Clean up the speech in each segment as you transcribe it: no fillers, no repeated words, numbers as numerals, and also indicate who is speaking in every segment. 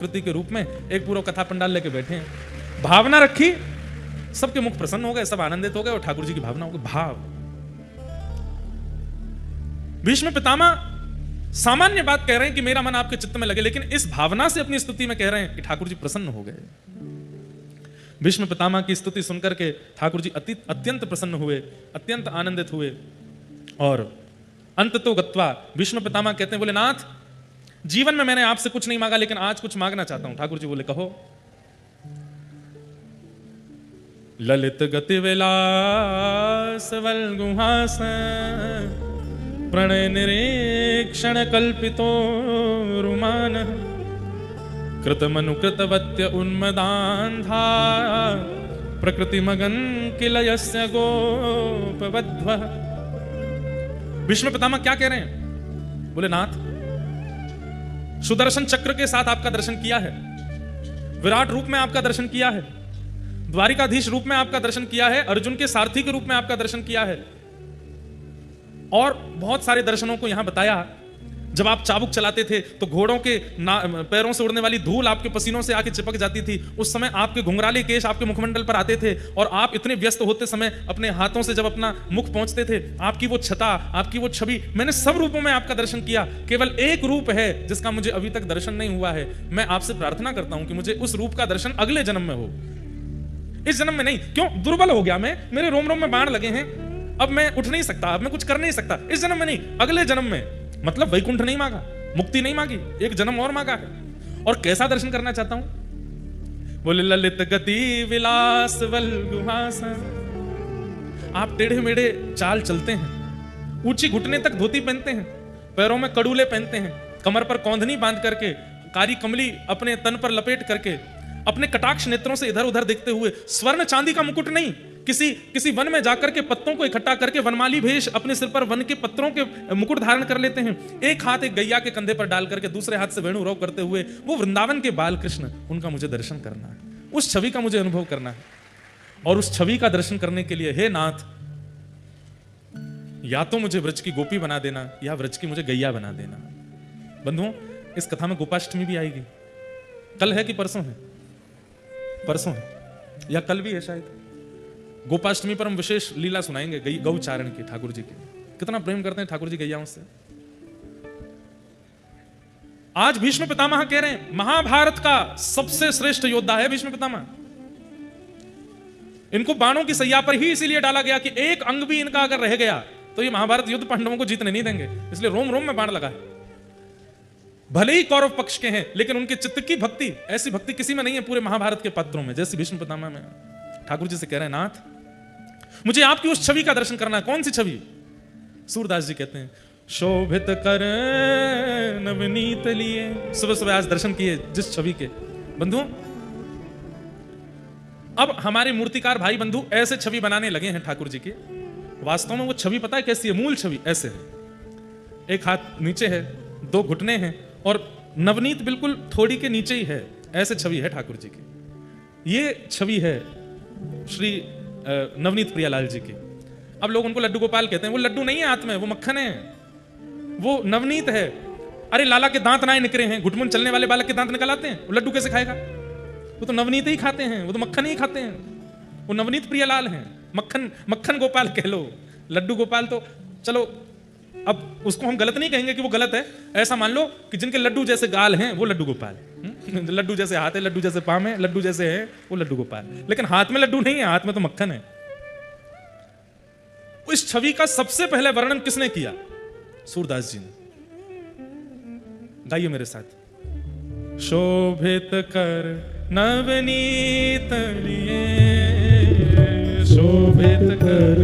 Speaker 1: कृति के रूप में एक पूरा कथा पंडाल लेके बैठे हैं, भावना रखी, सबके मुख प्रसन्न हो गए, सब आनंदित हो गए और ठाकुर जी की भावना हो गई। भाव भीष्म पितामह सामान्य बात कह रहे हैं कि मेरा मन आपके चित्त में लगे, लेकिन इस भावना से अपनी स्तुति में कह रहे हैं कि ठाकुर जी प्रसन्न हो गए। भीष्म पितामह की स्तुति सुनकर के ठाकुर जी अत्यंत प्रसन्न हुए, अत्यंत आनंदित हुए और अंत तो गत्वा भीष्म पितामह कहते हैं, बोले नाथ जीवन में मैंने आपसे कुछ नहीं मांगा, लेकिन आज कुछ मांगना चाहता हूं। ठाकुर जी बोले कहो। ललित गति विलास वल्गुहास प्रणय निरीक्षण कल्पितो रुमान कृतमनुकृतवत्य उन्मदान्धा प्रकृति मगन किल यस्य गोपवध्व। भीष्म पितामह क्या कह रहे हैं? बोले नाथ सुदर्शन चक्र के साथ आपका दर्शन किया है, विराट रूप में आपका दर्शन किया है, द्वारिकाधीश रूप में आपका दर्शन किया है, अर्जुन के सारथी के रूप में आपका दर्शन किया है और बहुत सारे दर्शनों को यहां बताया। जब आप चाबुक चलाते थे तो घोड़ों के पैरों से उड़ने वाली धूल आपके पसीनों से आके चिपक जाती थी। उस समय आपके घुंघराले केश आपके मुखमंडल पर आते थे और आप इतने व्यस्त होते समय अपने हाथों से जब अपना मुख पहुंचते थे, आपकी वो छटा, आपकी वो छवि, मैंने सब रूपों में आपका दर्शन किया। केवल एक रूप है जिसका मुझे अभी तक दर्शन नहीं हुआ है। मैं आपसे प्रार्थना करता हूं कि मुझे उस रूप का दर्शन अगले जन्म में हो, इस जन्म में नहीं। क्यों? दुर्बल हो गया मैं, मेरे रोम रोम में बाण लगे हैं, अब मैं उठ नहीं सकता, अब मैं कुछ कर नहीं सकता। इस जन्म में नहीं, अगले जन्म में। मतलब वैकुंठ नहीं मांगा, मुक्ति नहीं मांगी, एक जन्म और मांगा है। और कैसा दर्शन करना चाहता हूं? बोले ललित गति विलास वल्गुहास। आप टेढ़े मेढ़े चाल चलते हैं, ऊंची घुटने तक धोती पहनते हैं, पैरों में कड़ूले पहनते हैं, कमर पर कौंधनी बांध करके, कारी कमली अपने तन पर लपेट करके, अपने कटाक्ष नेत्रों से इधर उधर देखते हुए, स्वर्ण चांदी का मुकुट नहीं, किसी वन में जाकर के पत्तों को इकट्ठा करके वनमाली भेष अपने सिर पर वन के पत्रों के मुकुट धारण कर लेते हैं। एक हाथ एक गैया के कंधे पर डाल करके दूसरे हाथ से वेणु रोग करते हुए वो वृंदावन के बाल कृष्ण, उनका मुझे दर्शन करना है, उस छवि का मुझे अनुभव करना है। और उस छवि का दर्शन करने के लिए हे नाथ, या तो मुझे व्रज की गोपी बना देना या व्रज की मुझे गैया बना देना। बंधुओं, इस कथा में गोपाष्टमी भी आएगी। कल है कि परसों है? परसों है या कल भी है शायद। गोपाष्टमी पर हम विशेष लीला सुनाएंगे गौचारण की, ठाकुर जी की। कितना प्रेम करते हैं ठाकुर जी गैयाओं से। आज भीष्म पितामह कह रहे हैं महाभारत का सबसे श्रेष्ठ योद्धा है भीष्म पितामह। इनको बाणों की सैया पर ही इसीलिए डाला गया कि एक अंग भी इनका अगर रह गया तो ये महाभारत युद्ध पांडवों को जीतने नहीं देंगे, इसलिए रोम रोम में बाण लगा है। भले ही कौरव पक्ष के हैं, लेकिन उनके चित्त की भक्ति, ऐसी भक्ति किसी में नहीं है पूरे महाभारत के पात्रों में जैसे भीष्म पितामह में। ठाकुर जी से कह रहे हैं नाथ मुझे आपकी उस छवि का दर्शन करना है। कौन सी छवि? सूरदास जी कहते हैं शोभित कर नवनीत लिए। सुबह सुबह आज दर्शन किए जिस छवि के। बंधुओं, अब हमारे मूर्तिकार भाई बंधु ऐसे छवि बनाने लगे हैं ठाकुर जी के। वास्तव में वो छवि पता है कैसी है? मूल छवि ऐसे है, एक हाथ नीचे है, दो घुटने हैं और नवनीत बिल्कुल थोड़ी के नीचे ही है। ऐसे छवि है ठाकुर जी की। ये छवि है श्री नवनीत प्रियालाल जी की। अब लोग उनको लड्डू गोपाल कहते हैं। वो लड्डू नहीं है हाथ में, वो मक्खन है, वो नवनीत है। अरे लाला के दांत ना निकले हैं, घुटमुन चलने वाले बालक के दांत निकल आते हैं, वो लड्डू कैसे खाएगा? वो तो नवनीत ही खाते हैं, वो तो मक्खन ही खाते हैं। वो नवनीत प्रियालाल हैं, मक्खन गोपाल कह लो, लड्डू गोपाल तो चलो अब उसको हम गलत नहीं कहेंगे कि वो गलत है। ऐसा मान लो कि जिनके लड्डू जैसे गाल हैं वो लड्डू गोपाल, लड्डू जैसे हाथ है, लड्डू जैसे पांव है, लड्डू जैसे है वो लड्डू गोपाल। लेकिन हाथ में लड्डू नहीं है, हाथ में तो मक्खन है। इस छवि का सबसे पहले वर्णन किसने किया? सूरदास जी ने। गाइए मेरे साथ। शोभित कर नवनीत लिए, शोभित कर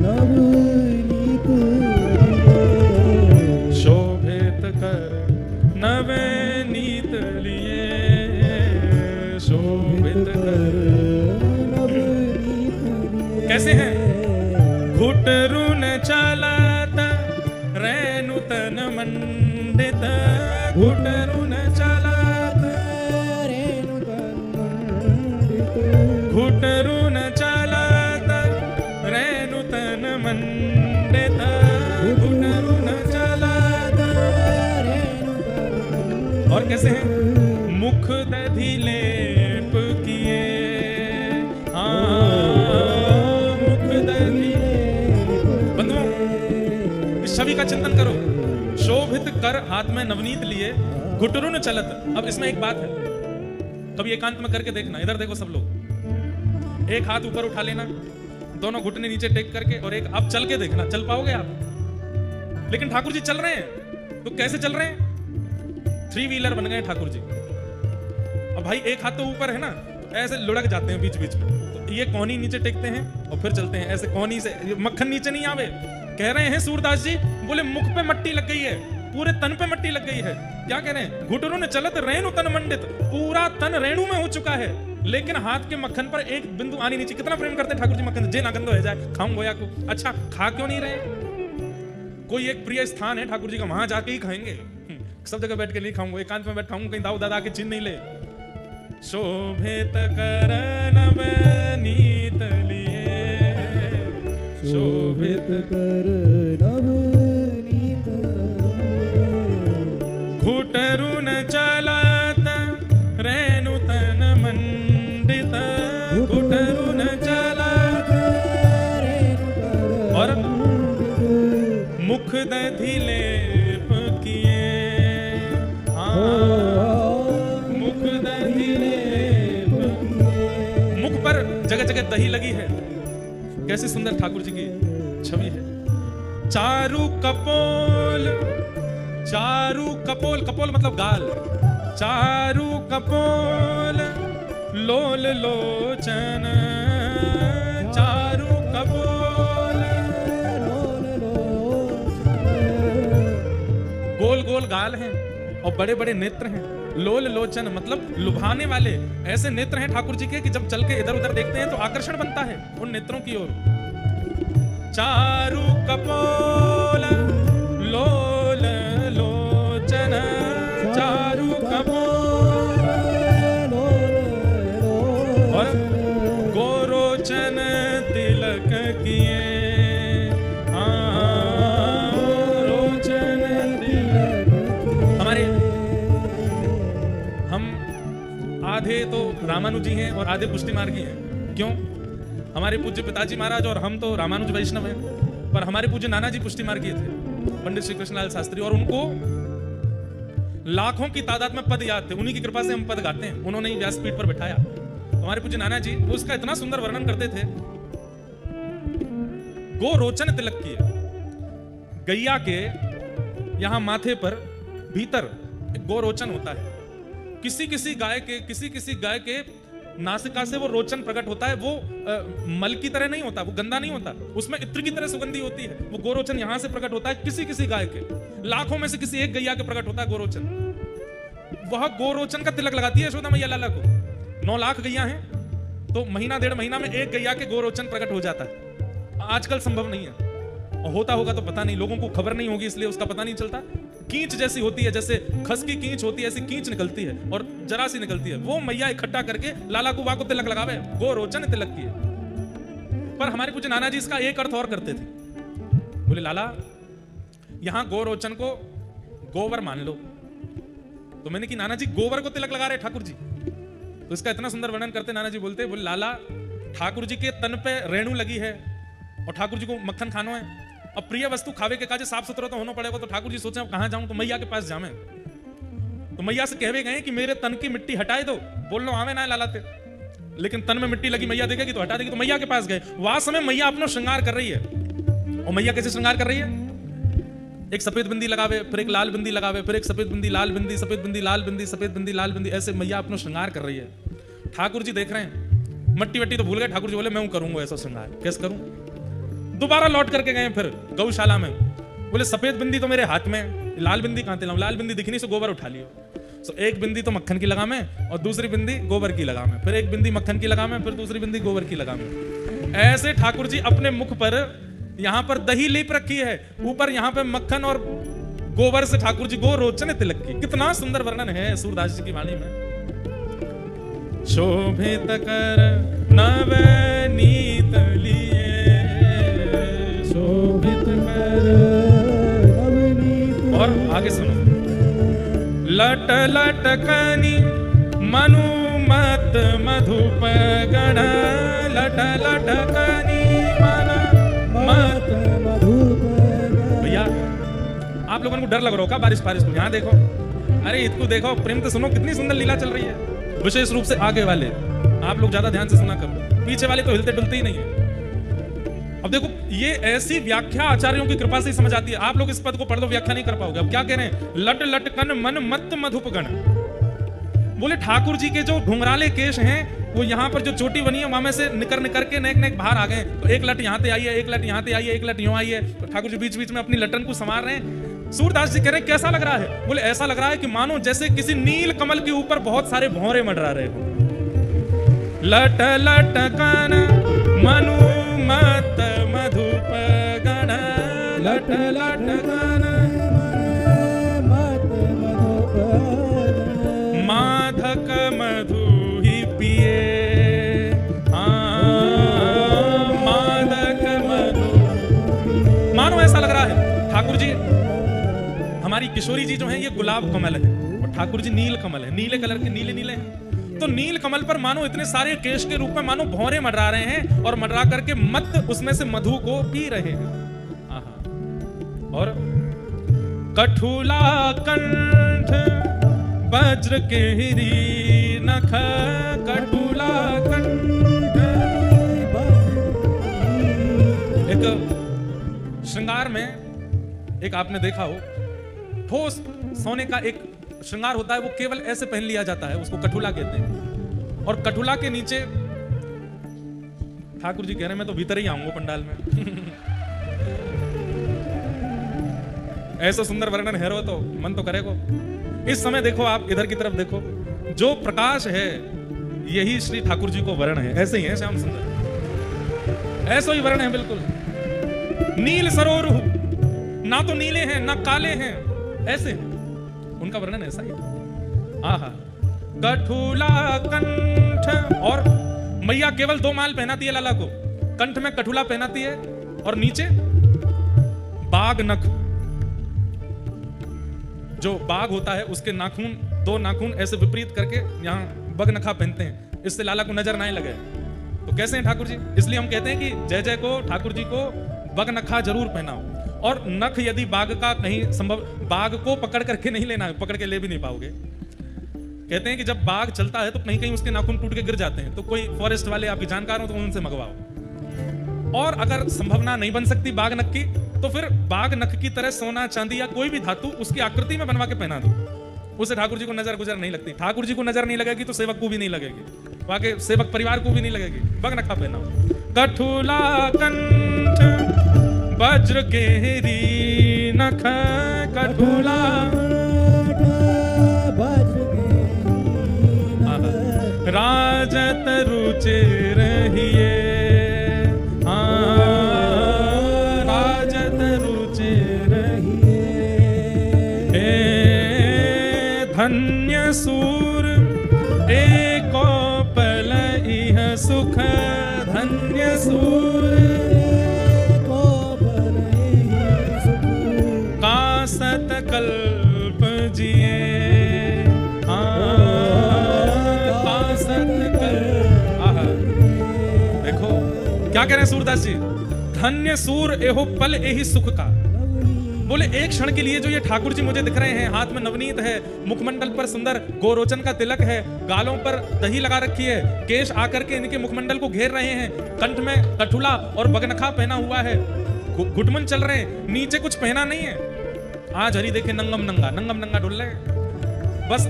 Speaker 1: नवनीत लिए, शोभित कर नवनीत लिए, शोभित कर नवनीत लिए। कैसे हैं? घुटरुन चलत रेणुतन मंडित, घुटरुन चलत रेणुतन मंडित, घुटरुन चलत रेणुतन मंडित, घुटरुन चलत रेणुतन। और कैसे हैं? मुख दधि लेप किए, मुख दधि। बंधुओं, इस छवि का चिंतन करो। शोभित कर हाथ में नवनीत लिए, घुटरुन चलत। अब इसमें एक बात है, कभी एकांत में करके देखना। इधर देखो सब लोग, एक हाथ ऊपर उठा लेना, दोनों घुटने नीचे टेक करके, और एक अब चल के देखना, चल पाओगे आप? लेकिन ठाकुर जी चल रहे हैं, तो कैसे चल रहे हैं? 3 व्हीलर बन गए ठाकुर जी। अब भाई एक हाथ तो ऊपर है ना, ऐसे लुढ़क जाते हैं बीच बीच में, तो ये कोहनी नीचे टेकते हैं और फिर चलते हैं ऐसे कोहनी से। मक्खन नीचे नहीं आवे। कह रहे हैं सूरदास जी, बोले मुख पे मट्टी लग गई है, पूरे तन पे मट्टी लग गई है। क्या कह रहे हैं? घुटरुन चलत रेणु तन मंडित, पूरा तन रेणु में हो चुका है, लेकिन हाथ के मक्खन पर एक बिंदु आनी नीचे। कितना प्रेम करते ठाकुर जी मक्खन, जे ना गंदो हो जाए खाऊं गोया को। अच्छा, खा क्यों नहीं रहे? कोई एक प्रिय स्थान है ठाकुर जी का, वहां जाके ही खाएंगे। सब जगह बैठ के नहीं खाऊंगा, एकांत में बैठ खाऊंगा, कहीं दाऊ दादा के चिन्ह नहीं ले। शोभित कर नवनीत लिए, शोभित कर नवनीत, घुटरुन चलत रेणु तन मंडित, घुटरुन चलत और मुख दधि लेप किए, मुख दधि लेप। मुख पर जगह जगह दही लगी है। कैसी सुंदर ठाकुर जी की छवि है। चारु कपोल, चारु कपोल, कपोल मतलब गाल। चारु कपोल लोल लोचन, चारु कपोल लोल लोचन। गोल गोल गाल हैं और बड़े बड़े नेत्र हैं। लोल लोचन मतलब लुभाने वाले ऐसे नेत्र हैं ठाकुर जी के कि जब चल के इधर उधर देखते हैं तो आकर्षण बनता है उन नेत्रों की ओर। चारु कपोल लोल लोचन, चारु कपोल और गोरोचन तिलक किए, रोचन तिलक। हमारे हम आधे तो रामानुजी हैं और आधे पुष्टि मार्गी हैं। क्यों? हमारे पूज्य पिताजी महाराज और हम तो रामानुज वैष्णव हैं, पर हमारे पूज्य नाना जी पुष्टि मार्गी थे, पंडित श्री कृष्णलाल शास्त्री, और उनको लाखों की तादाद में पद याद थे। उन्हीं की कृपा से हम पद गाते हैं। उन्होंने ही व्यासपीठ पर बिठाया। हमारे पूज्य नाना जी वो उसका इतना सुंदर वर्णन करते थे। गो रोचन तिलक किए, गैया के यहां माथे पर भीतर गो रोचन होता है। किसी किसी गाय के नासिका से वो रोचन प्रकट होता है। वो मल की तरह नहीं होता, वो गंदा नहीं होता, उसमें इत्र की तरह सुगंधी होती है। वो गोरोचन यहां से प्रकट होता है। किसी किसी गाय के, लाखों में से किसी एक गैया के प्रकट होता है गोरोचन। वह गोरोचन का तिलक लगाती है यशोदा मैया लाला को। 9 लाख गैया हैं तो महीना 1.5 महीना में एक गैया के गोरोचन प्रकट हो जाता है। आजकल संभव नहीं है, और होता होगा तो पता नहीं, लोगों को खबर नहीं होगी इसलिए उसका पता नहीं चलता। कींच जैसी होती है, जैसे खस की कींच होती है, ऐसी कींच निकलती है और जरा सी निकलती है। वो मैया इकट्ठा करके लाला को वाको तिलक लगावे, गोरोचन तिलक किए। पर हमारे कुछ नाना जी इसका एक अर्थ और करते थे। बोले लाला यहां गोरोचन को गोबर मान लो। तो मैंने कि नाना जी गोबर को तिलक लगा रहे ठाकुर जी। तो इसका इतना सुंदर वर्णन करते नाना जी, बोलते बोले लाला ठाकुर जी के तन पे रेणु लगी है और ठाकुर जी को मक्खन खानो है। अब प्रिय वस्तु खावे के काजे साफ सुथरा तो होना पड़ेगा। तो ठाकुर जी सोचे कहां जाऊं, तो मैया के पास जावे। तो मैया से कहवे गए कि मेरे तन की मिट्टी हटाए दो। बोल लो आवे ना लालाते, लेकिन तन में मिट्टी लगी, मैया देखेगी तो हटा देगी। तो मैया के पास गए। वहां समय मैया अपना श्रृंगार कर रही है। और मैया कैसे श्रृंगार कर रही है? एक सफेद बिंदी लगावे, फिर एक लाल बिंदी लगावे, फिर एक सफेद बिंदी लाल बिंदी, सफेद बिंदी लाल बिंदी, सफेद बिंदी लाल बिंदी, ऐसे मैया अपना श्रृंगार कर रही है। ठाकुर जी देख रहे हैं। मट्टी वट्टी तो भूल गए। ठाकुर जी बोले मैं करूंगा ऐसा श्रृंगार। कैसे करूं? दोबारा लौट करके गए फिर गौशाला में। बोले सफेद बिंदी तो मेरे हाथ में, लाल बिंदी कहां लाऊं? लाल बिंदी दिखनी से गोबर उठा लियो। तो एक बिंदी तो मक्खन की लगा में और दूसरी बिंदी गोबर की लगा में, फिर एक बिंदी मक्खन की लगा में, फिर दूसरी बिंदी गोबर की लगा में। ऐसे ठाकुर जी अपने मुख पर यहां पर दही लीप रखी है, ऊपर यहां पे मक्खन और गोबर से ठाकुर जी गोरोचन तिलक की। कितना सुंदर वर्णन है सूरदास जी की वाणी में। शोभित कर नवनीत लिए, शोभित कर नवनीत। और आगे सुनो। लट लटकनी मनुमत मधुप गण लट लट कनी मन मत मधुप। भैया आप लोगों को डर लग रहा होगा बारिश बारिश को, यहाँ देखो, अरे इसको देखो, प्रेम तो सुनो, कितनी सुंदर लीला चल रही है। विशेष रूप से आगे वाले आप लोग ज्यादा ध्यान से सुना करो, पीछे वाले तो हिलते डुलते ही नहीं है। अब देखो ये ऐसी व्याख्या आचार्यों की कृपा से ही समझ आती है। आप लोग इस पद को पढ़ लो, व्याख्या नहीं कर पाओगे। अब क्या कह रहे हैं, लट लटकन मन मत मधुप गण। बोले ठाकुर जी के जो घुंघराले केश हैं वो यहाँ पर जो चोटी बनी है वहां में से निकर निकर के नेक नेक बाहर आ गए। तो एक लट यहाँ पे आई है, एक लट यहाँ पे आई है, एक लट यूं आई है। तो ठाकुर जी बीच बीच में अपनी लटन को संवार रहे हैं। सूरदास जी कह रहे हैं कैसा लग रहा है, बोले ऐसा लग रहा है कि मानो जैसे किसी नील कमल के ऊपर बहुत सारे भौरे मंडरा रहे हो। लट लटकन मनु मत मधुप गण लट लटकन मत मधुप माधक मधु ही पिए। माधक मधु, मानो ऐसा लग रहा है ठाकुर जी, हमारी किशोरी जी जो है ये गुलाब कमल है और ठाकुर जी नील कमल है, नीले कलर के, नीले नीले हैं। तो नील कमल पर मानो इतने सारे केश के रूप में मानो भौरे मंडरा रहे हैं और मंडरा करके मत उसमें से मधु को पी रहे हैं। और कठुला कंठ वज्र केहरी नख, कठुला कंठ। एक श्रृंगार में एक आपने देखा हो, ठोस सोने का एक श्रृंगार होता है, वो केवल ऐसे पहन लिया जाता है, उसको कठुला कहते हैं। और कठुला के नीचे ठाकुर जी कह रहे हैं मैं तो भीतर ही आऊंगा पंडाल में। ऐसा सुंदर वर्णन है रो तो मन तो करेगो। इस समय देखो आप इधर की तरफ देखो, जो प्रकाश है यही श्री ठाकुर जी को वर्ण है। ऐसे ही है श्याम सुंदर, ऐसा ही वर्ण है बिल्कुल। नील सरोरु, ना तो नीले हैं ना काले हैं, ऐसे हैं। उनका वर्णन ऐसा ही। आहा, कठुला कंठ। और मैया केवल 2 माल पहनाती है लाला को, कंठ में कठुला पहनाती है और नीचे बाघ नख, जो बाघ होता है उसके नाखून, 2 नाखून ऐसे विपरीत करके यहाँ बगनखा पहनते हैं, इससे लाला को नजर ना लगे। तो कैसे हैं ठाकुर जी, इसलिए हम कहते हैं कि जय जय को ठाकुर जी को बगनखा जरूर पहनाओ। और नख यदि बाघ का कहीं संभव, बाघ को पकड़ करके नहीं लेना, पकड़ के ले भी नहीं पाओगे। कहते हैं कि जब बाघ चलता है तो कहीं कहीं उसके नाखून टूट के गिर जाते हैं, तो कोई फॉरेस्ट वाले आपके जानकार हो तो उनसे मंगवाओ। और अगर संभावना नहीं बन सकती बाघ नख की, तो फिर बाघ नख की तरह सोना चांदी या कोई भी धातु उसकी आकृति में बनवा के पहना दो, उसे ठाकुर जी को नजर गुजर नहीं लगती। ठाकुर जी को नजर नहीं लगेगी तो सेवक को भी नहीं लगेगी, वहां के सेवक परिवार को भी नहीं लगेगी। बग नखा पहनाओ। कठुला कंठ वज्र केहरी नख, कठुला राजत रुचि रहिए, राजत रुचि रहिए। धन्य सूर एको पल इह सुख, धन्य सूर एको पल इह सुख, कासत कल्प जिए, क्या कह रहे हैं सूरदास जी, धन्य सूर एहो पल एहि सुख का। बोले एक क्षण के लिए जो ये ठाकुर जी मुझे दिख रहे हैं, हाथ में नवनीत है, मुखमंडल पर सुंदर गोरोचन का तिलक है, गालों पर दही लगा रखी है, केश आकर के इनके मुखमंडल को घेर रहे हैं, कंठ में कठुला और बगनखा पहना हुआ है, घुटमन चल रहे हैं, नीचे कुछ पहना नहीं है। आज हरी देखे नंगम नंगा, नंगम नंगा डुल रहे, बस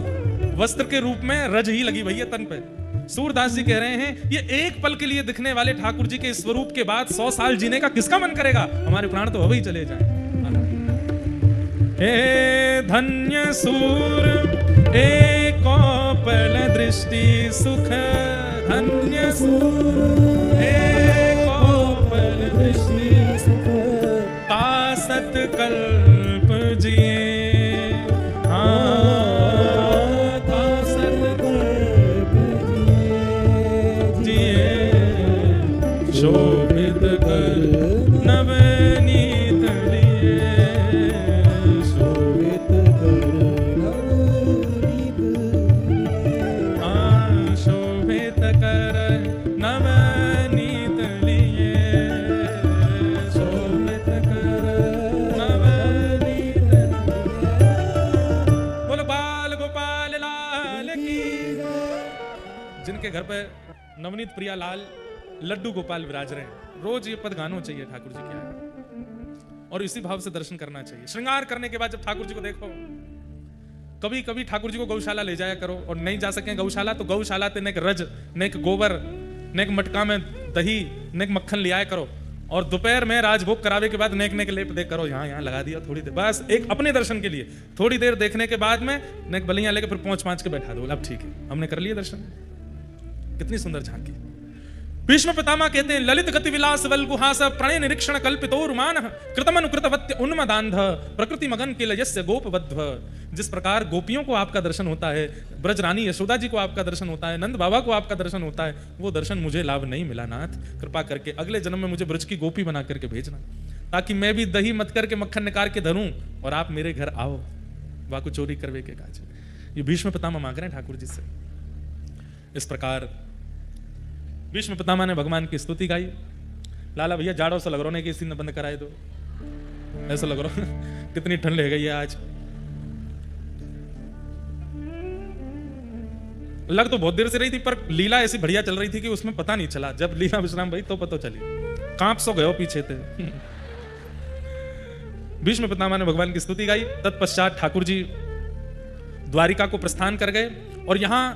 Speaker 1: वस्त्र के रूप में रज ही लगी भैया तन पे। सूरदास जी कह रहे हैं ये एक पल के लिए दिखने वाले ठाकुर जी के स्वरूप के बाद 100 साल जीने का किसका मन करेगा, हमारे प्राण तो अभी चले जाएं। हे धन्य सूर एको पल दृष्टि सुख, धन्य सूर एको पल दृष्टि सुख, कासत कल्प जिए, शोभित कर नवनीत लिए, शोभित कर नवनीत लिए। जिनके घर पे नवनीत प्रियालाल लड्डू गोपाल विराज रहे हैं, रोज ये पद गानो चाहिए ठाकुर जी के आगे और इसी भाव से दर्शन करना चाहिए। श्रृंगार करने के बाद जब ठाकुर जी को देखो, कभी कभी ठाकुर जी को गौशाला ले जाया करो, और नहीं जा सके गौशाला तो गौशाला ते नेक रज, नेक गोबर, नेक मटका में दही, नेक मक्खन ले आया करो, और दोपहर में राजभोग करावे के बाद नेक नेक लेप दे करो, यहाँ लगा दिया थोड़ी देर, बस एक अपने दर्शन के लिए थोड़ी देर देखने के बाद में नेक बलियां लेके फिर पहुंच के बैठा दो, अब ठीक है हमने कर लिया दर्शन। कितनी सुंदर झांकी। भीष्म पितामह कहते हैं, ललित गति विलास वल गुहास प्रणय निरीक्षण कल्पितोरुमान कृतमनुकृतवत्य उन्मदान्ध प्रकृति मगन के लयस्य गोपवध्व। जिस प्रकार गोपियों को आपका दर्शन होता है, ब्रज रानी यशोदा जी को आपका दर्शन होता है, नंद बाबा को आपका दर्शन होता है, वो दर्शन मुझे लाभ नहीं मिला नाथ, कृपा करके अगले जन्म में मुझे ब्रज की गोपी बना करके भेजना, ताकि मैं भी दही मत करके मक्खन निकाल के धरूं और आप मेरे घर आओ वाकु चोरी करवे के काज। ये भीष्म पितामह मांग रहे हैं ठाकुर जी से। इस प्रकार भीष्म पितामह ने भगवान की स्तुति गाई। लाला भैया जाड़ों से लग रहा है कि इसी ने बंद कराए दो, ऐसा लग रहा कितनी ठंड ले गई है आज। लग तो बहुत देर से रही थी, पर लीला ऐसी बढ़िया चल रही थी कि उसमें पता नहीं चला। जब लीला विश्राम भाई तो पता चली, कांप सो गए पीछे थे। भीष्म पितामह ने भगवान की स्तुति गाई। तत्पश्चात ठाकुर जी द्वारिका को प्रस्थान कर गए, और यहां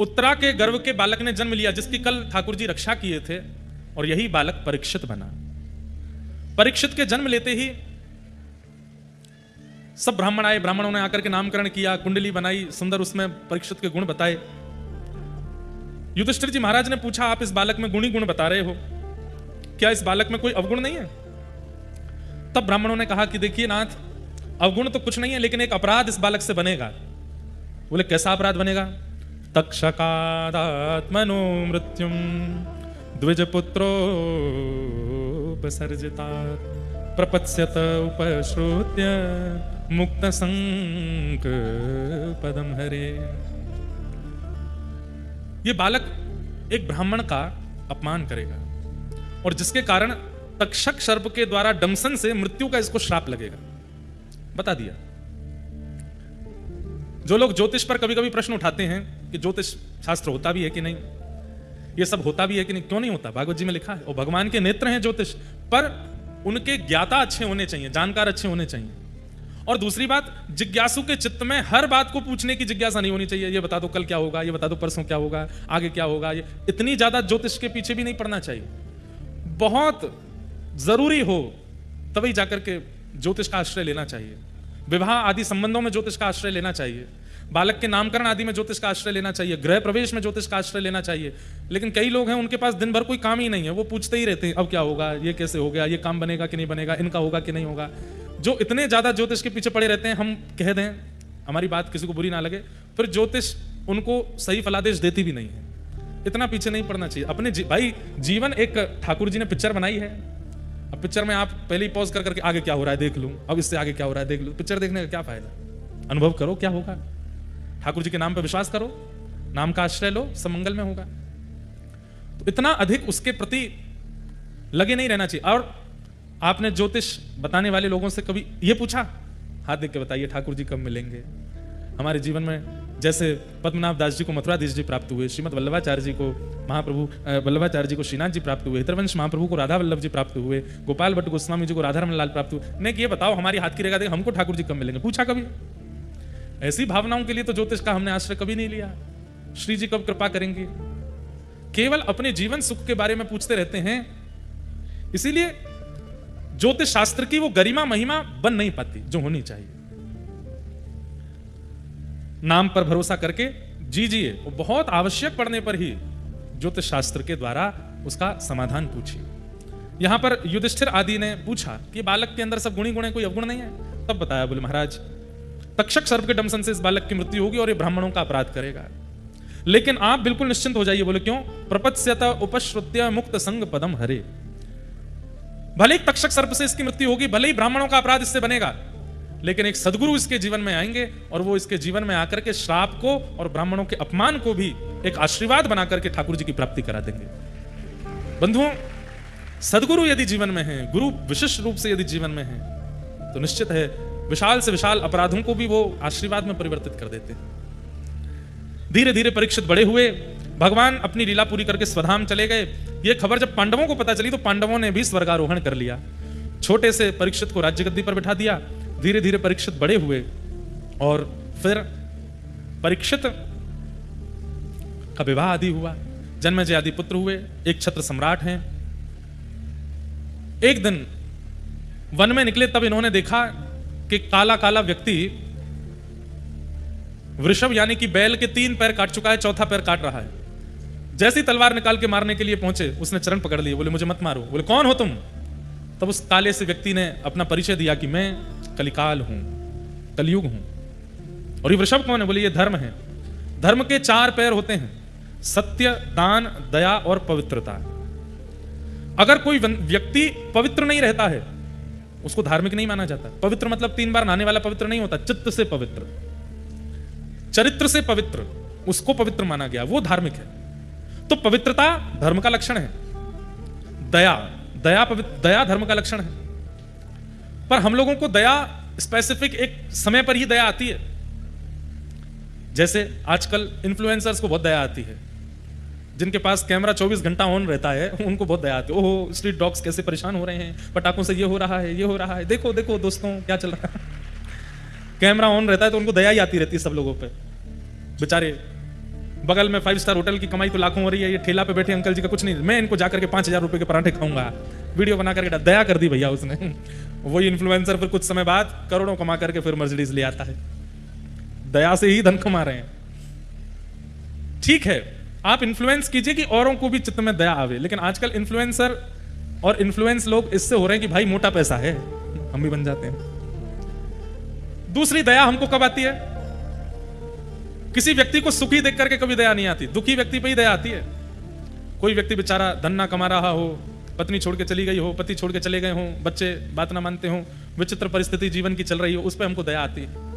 Speaker 1: उत्तरा के गर्भ के बालक ने जन्म लिया, जिसकी कल ठाकुर जी रक्षा किए थे, और यही बालक परीक्षित बना। परीक्षित के जन्म लेते ही सब ब्राह्मण आए, ब्राह्मणों ने आकर के नामकरण किया, कुंडली बनाई, सुंदर उसमें परीक्षित के गुण बताए। युधिष्ठिर जी महाराज ने पूछा, आप इस बालक में गुणी गुण बता रहे हो, क्या इस बालक में कोई अवगुण नहीं है? तब ब्राह्मणों ने कहा कि देखिए नाथ, अवगुण तो कुछ नहीं है, लेकिन एक अपराध इस बालक से बनेगा। बोले कैसा अपराध बनेगा? तक्षकादात्मनो मृत्युम द्विजपुत्रोपसर्जितात् प्रपत्स्यत उपश्रुत्य मुक्त संक पदम हरे। ये बालक एक ब्राह्मण का अपमान करेगा, और जिसके कारण तक्षक सर्प के द्वारा डंसन से मृत्यु का इसको श्राप लगेगा। बता दिया। जो लोग ज्योतिष पर कभी कभी प्रश्न उठाते हैं कि ज्योतिष शास्त्र होता भी है कि नहीं, ये सब होता भी है कि नहीं, क्यों नहीं होता? भागवत जी में लिखा है, और भगवान के नेत्र हैं ज्योतिष, पर उनके ज्ञाता अच्छे होने चाहिए, जानकार अच्छे होने चाहिए। और दूसरी बात, जिज्ञासु के चित्त में हर बात को पूछने की जिज्ञासा नहीं होनी चाहिए। ये बता दो कल क्या होगा, ये बता दो परसों क्या होगा, आगे क्या होगा। ये इतनी ज्यादा ज्योतिष के पीछे भी नहीं पड़ना चाहिए। बहुत जरूरी हो तभी जाकर के ज्योतिष का आश्रय लेना चाहिए। विवाह आदि संबंधों में ज्योतिष का आश्रय लेना चाहिए। बालक के नामकरण आदि में ज्योतिष का आश्रय लेना चाहिए। गृह प्रवेश में ज्योतिष का आश्रय लेना चाहिए। लेकिन कई लोग हैं, उनके पास दिन भर कोई काम ही नहीं है, वो पूछते ही रहते हैं अब क्या होगा, ये कैसे हो गया, ये काम बनेगा कि नहीं बनेगा, इनका होगा कि नहीं होगा। जो इतने ज्यादा ज्योतिष के पीछे पड़े रहते हैं, हम कह दें, हमारी बात किसी को बुरी ना लगे, फिर ज्योतिष उनको सही फलादेश देती भी नहीं है। इतना पीछे नहीं पड़ना चाहिए अपने भाई। जीवन एक ठाकुर जी ने पिक्चर बनाई है। अब पिक्चर में आप पहले ही पॉज कर करके आगे क्या हो रहा है देख लूं, अब इससे आगे क्या हो रहा है देख लूं। पिक्चर देखने का क्या फायदा? अनुभव करो क्या होगा। ठाकुर जी के नाम पर विश्वास करो, नाम का आश्रय लो, सब मंगल में होगा। तो इतना अधिक उसके प्रति लगे नहीं रहना चाहिए। और आपने ज्योतिष बताने वाले लोगों से कभी ये पूछा, हाथ देख के बताइए ठाकुर जी कब मिलेंगे हमारे जीवन में? जैसे पद्मनाभ दास जी को मथुराधीश जी प्राप्त हुए, श्रीमद वल्लभाचार्य जी को महाप्रभु वल्लभाचार्य जी को श्रीनाथ जी प्राप्त हुए, हितरवंश महाप्रभु को राधा वल्लभ जी प्राप्त हुए, गोपाल भट्ट गोस्वामी जी को राधा रमन लाल प्राप्त हुए। नहीं ये बताओ हमारी हाथ की रेखा देख हमको ठाकुर जी कब मिलेंगे? पूछा कभी? ऐसी भावनाओं के लिए तो ज्योतिष का हमने आश्रय कभी नहीं लिया। श्री जी कब कृपा करेंगे? केवल अपने जीवन सुख के बारे में पूछते रहते हैं। इसीलिए ज्योतिष शास्त्र की वो गरिमा महिमा बन नहीं पाती जो होनी चाहिए। नाम पर भरोसा करके जीजिए, वो बहुत आवश्यक पड़ने पर ही ज्योतिष शास्त्र के द्वारा उसका समाधान पूछिए। यहां पर युधिष्ठिर आदि ने पूछा कि बालक के अंदर सब गुणी गुण है, कोई अवगुण नहीं है? तब बताया, बोले महाराज तक्षक सर्प के डंसन से इस बालक की मृत्यु होगी और ये ब्राह्मणों का अपराध करेगा, लेकिन आप बिल्कुल निश्चिंत हो जाइए। बोले क्यों? प्रपत्स्यत उपश्रुत्य मुक्त संग पदम हरे। भले ही तक्षक सर्प से इसकी मृत्यु होगी, भले ही ब्राह्मणों का अपराध इससे बनेगा, लेकिन एक सदगुरु इसके जीवन में आएंगे और वो इसके जीवन में आकर के श्राप को और ब्राह्मणों के अपमान को भी एक आशीर्वाद बनाकर के ठाकुर जी की प्राप्ति करा देंगे। बंधुओं, सदगुरु यदि जीवन में है, गुरु विशिष्ट रूप से यदि जीवन में है, तो निश्चित है विशाल से विशाल अपराधों को भी वो आशीर्वाद में परिवर्तित कर देते हैं। धीरे धीरे परीक्षित बड़े हुए, भगवान अपनी लीला पूरी करके स्वधाम चले गए। ये खबर जब पांडवों को पता चली तो पांडवों ने भी स्वर्गारोहण कर लिया। छोटे से परीक्षित को राज्य गद्दी पर बिठा दिया। धीरे धीरे परीक्षित बड़े हुए और फिर परीक्षित का विवाह आदि हुआ, जन्मेजय आदि पुत्र हुए, एक छत्र सम्राट हैं। एक दिन वन में निकले तब इन्होंने देखा कि काला काला व्यक्ति वृषभ यानी कि बैल के 3 पैर काट चुका है, चौथा पैर काट रहा है। जैसी तलवार निकाल के मारने के लिए पहुंचे, उसने चरण पकड़ लिए, बोले मुझे मत मारो। बोले कौन हो तुम? तब उस काले से व्यक्ति ने अपना परिचय दिया कि मैं कलिकाल हूं, कलयुग हूं। और ये वृषभ कौन है? बोले ये धर्म है। धर्म के 4 पैर होते हैं, सत्य, दान, दया और पवित्रता। अगर कोई व्यक्ति पवित्र नहीं रहता है उसको धार्मिक नहीं माना जाता। पवित्र मतलब 3 बार नहाने वाला पवित्र नहीं होता, चित्त से पवित्र, चरित्र से पवित्र, उसको पवित्र माना गया, वो धार्मिक है। तो पवित्रता धर्म का लक्षण है। दया धर्म का लक्षण है। पर हम लोगों को दया स्पेसिफिक एक समय पर ही दया आती है। जैसे आजकल इन्फ्लुएंसर्स को बहुत दया आती है, जिनके पास कैमरा 24 घंटा ऑन रहता है उनको बहुत दया आती है। ओहो स्ट्रीट डॉग्स कैसे परेशान हो रहे हैं, पटाखों से ये हो रहा है, ये हो रहा है, देखो देखो दोस्तों क्या चल रहा है। कैमरा ऑन रहता है तो उनको दया ही आती रहती है सब लोगों पे। बेचारे बगल में 5 स्टार होटल की कमाई तो लाखों हो रही है, ये ठेला पे बैठे अंकल जी का कुछ नहीं, मैं इनको जाकर के 5000 रुपए के पराठे खाऊंगा, वीडियो बना करके दया कर दी भैया उसने। वही इन्फ्लुएंसर फिर कुछ समय बाद करोड़ों कमा करके फिर मर्सिडीज ले आता है। दया से ही धन कमा रहे हैं। ठीक है, आप इन्फ्लुएंस कीजिए कि औरों को भी चित्त में दया आवे, लेकिन आजकल इन्फ्लुएंसर और इन्फ्लुएंस लोग इससे हो रहे हैं कि भाई मोटा पैसा है, हम भी बन जाते हैं। दूसरी दया हमको कब आती है? किसी व्यक्ति को सुखी देख करके कभी दया नहीं आती, दुखी व्यक्ति पे ही दया आती है। कोई व्यक्ति बेचारा धन ना कमा रहा हो, पत्नी छोड़ के चली गई हो, पति छोड़ के चले गए हो, बच्चे बात ना मानते हो, विचित्र परिस्थिति जीवन की चल रही हो, उस पर हमको दया आती है।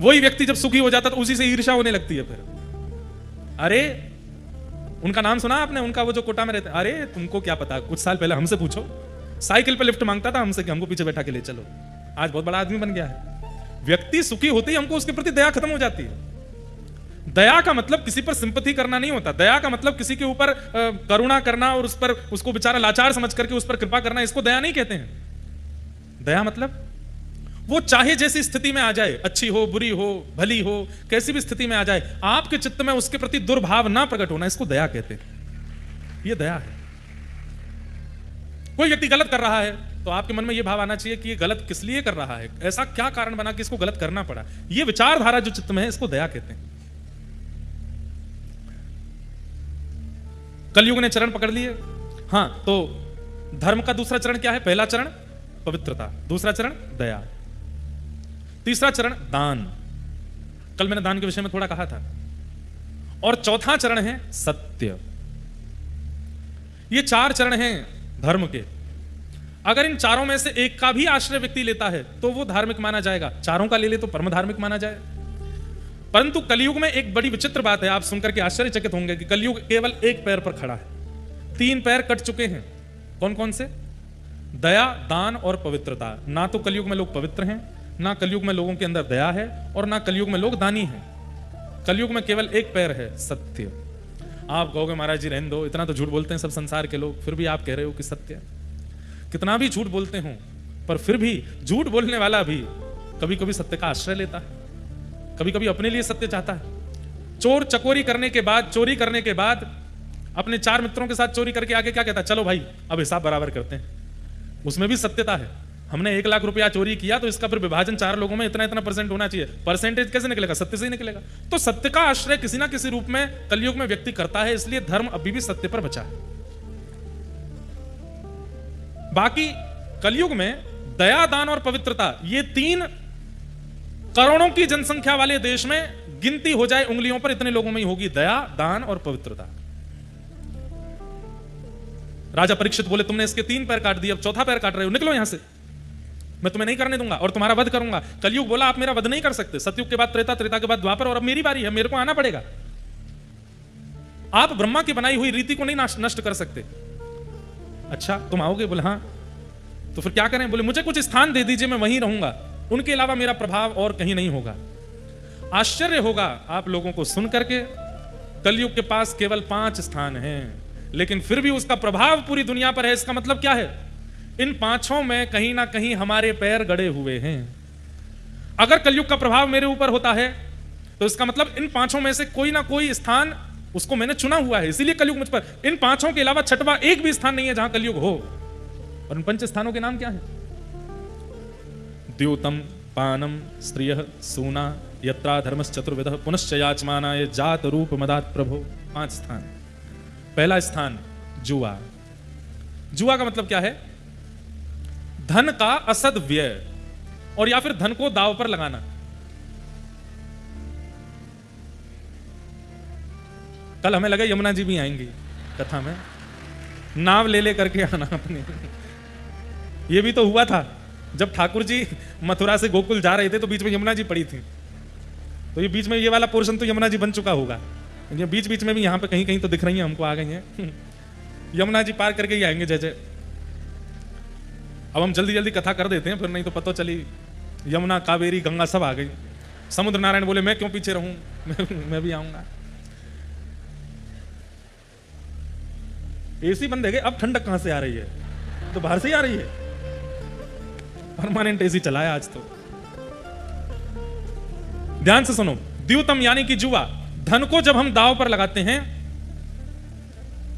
Speaker 1: वही व्यक्ति जब सुखी हो जाता तो उसी से ईर्ष्या होने लगती है। फिर अरे उनका नाम सुना आपने, उनका वो जो कोटा में रहते, अरे तुमको क्या पता, कुछ साल पहले हमसे पूछो, साइकिल पे लिफ्ट मांगता था हमसे कि हमको पीछे बैठा के ले चलो, आज बहुत बड़ा आदमी बन गया है। व्यक्ति सुखी होते ही हमको उसके प्रति दया खत्म हो जाती है। दया का मतलब किसी पर सिंपैथी करना नहीं होता। दया का मतलब किसी के ऊपर करुणा करना और उस पर उसको बेचारा लाचार समझ करके उस पर कृपा करना, इसको दया नहीं कहते हैं। दया मतलब वो चाहे जैसी स्थिति में आ जाए, अच्छी हो, बुरी हो, भली हो, कैसी भी स्थिति में आ जाए, आपके चित्त में उसके प्रति दुर्भाव ना प्रकट होना, इसको दया कहते हैं। ये दया है। कोई व्यक्ति गलत कर रहा है तो आपके मन में यह भाव आना चाहिए कि ये गलत किस लिए कर रहा है, ऐसा क्या कारण बना कि इसको गलत करना पड़ा। ये विचारधारा जो चित्त में है, इसको दया कहते हैं। कलयुग ने चरण पकड़ लिए। हां, तो धर्म का दूसरा चरण क्या है? पहला चरण पवित्रता, दूसरा चरण दया, तीसरा चरण दान। कल मैंने दान के विषय में थोड़ा कहा था। और चौथा चरण है सत्य। ये 4 चरण हैं धर्म के। अगर इन चारों में से एक का भी आश्रय व्यक्ति लेता है तो वो धार्मिक माना जाएगा, चारों का ले ले तो परम धार्मिक माना जाए। परंतु कलयुग में एक बड़ी विचित्र बात है, आप सुनकर के आश्चर्यचकित होंगे कि कलयुग केवल एक पैर पर खड़ा है, 3 पैर कट चुके हैं। कौन कौन से? दया, दान और पवित्रता। ना तो कलयुग में लोग पवित्र हैं, ना कलयुग में लोगों के अंदर दया है, और ना कलयुग में लोग दानी हैं। कलयुग में केवल एक पैर है, सत्य। आप कहोगे महाराज जी रहने दो, इतना तो झूठ बोलते हैं सब संसार के लोग, फिर भी आप कह रहे हो कि सत्य। कितना भी झूठ बोलते हो, पर फिर भी झूठ बोलने वाला भी कभी कभी सत्य का आश्रय लेता है, कभी कभी अपने लिए सत्य चाहता है। चोर चकोरी करने के बाद, चोरी करने के बाद अपने 4 मित्रों के साथ चोरी करके आगे क्या कहता है? चलो भाई अब हिसाब बराबर करते हैं। उसमें भी सत्यता है। हमने 1 लाख रुपया चोरी किया तो इसका फिर विभाजन 4 लोगों में इतना इतना % होना चाहिए। परसेंटेज कैसे निकलेगा? सत्य से ही निकलेगा। तो सत्य का आश्रय किसी ना किसी रूप में कलयुग में व्यक्ति करता है, इसलिए धर्म अभी भी सत्य पर बचा है। बाकी कलयुग में दया, दान और पवित्रता, ये 3 करोड़ों की जनसंख्या वाले देश में गिनती हो जाए उंगलियों पर, इतने लोगों में ही होगी दया, दान और पवित्रता। राजा परीक्षित बोले तुमने इसके 3 पैर काट दिए, अब चौथा पैर काट रहे हो, निकलो यहां से, मैं तुम्हें नहीं करने दूंगा और तुम्हारा वध करूंगा। कलयुग बोला आप मेरा वध नहीं कर सकते। सतयुग के बाद त्रेता, त्रेता के बाद द्वापर, और अब मेरी बारी है, मेरे को आना पड़ेगा। आप ब्रह्मा की बनाई हुई रीति को नहीं नष्ट कर सकते। अच्छा तुम आओगे? बोले हाँ। तो फिर क्या करें? बोले मुझे कुछ स्थान दे दीजिए, मैं वहीं रहूंगा, उनके अलावा मेरा प्रभाव और कहीं नहीं होगा। आश्चर्य होगा आप लोगों को सुन करके कलयुग के पास केवल 5 स्थान हैं, लेकिन फिर भी उसका प्रभाव पूरी दुनिया पर है। इसका मतलब क्या है? इन 5 में कहीं ना कहीं हमारे पैर गड़े हुए हैं। अगर कलयुग का प्रभाव मेरे ऊपर होता है तो इसका मतलब इन 5 में से कोई ना कोई स्थान उसको मैंने चुना हुआ है, इसीलिए कलयुग मुझ पर। इन 5 के अलावा छठवां एक भी स्थान नहीं है जहां कलयुग हो। और इन 5 स्थानों के नाम क्या है? द्यूतम, पानम, स्त्रियः, सूना, यत्रा धर्मश्चतुर्विधः, पुनश्च याचमानाय जात रूप मदात प्रभो। 5 स्थान। पहला स्थान जुआ। जुआ का मतलब क्या है? धन का असद व्यय, और या फिर धन को दांव पर लगाना। कल हमें लगा यमुना जी भी आएंगी कथा में, नाव ले ले करके आना अपनी। ये भी तो हुआ था जब ठाकुर जी मथुरा से गोकुल जा रहे थे तो बीच में यमुना जी पड़ी थी। तो ये बीच में ये वाला पोर्शन तो यमुना जी बन चुका होगा। ये बीच बीच में भी यहाँ पे कहीं कहीं तो दिख रही हैं हमको, आ गई हैं। यमुना जी पार करके ही आएंगे जैसे। अब हम जल्दी जल्दी कथा कर देते हैं, फिर नहीं तो पता चली यमुना, कावेरी, गंगा सब आ गई। समुद्र नारायण बोले मैं क्यों पीछे रहूं, मैं भी आऊंगा। एसी बंद है गए, अब ठंडक कहां से आ रही है? तो बाहर से ही आ रही है। परमानेंट एसी चलाया आज तो। ध्यान से सुनो, द्यूतम यानी कि जुआ, धन को जब हम दांव पर लगाते हैं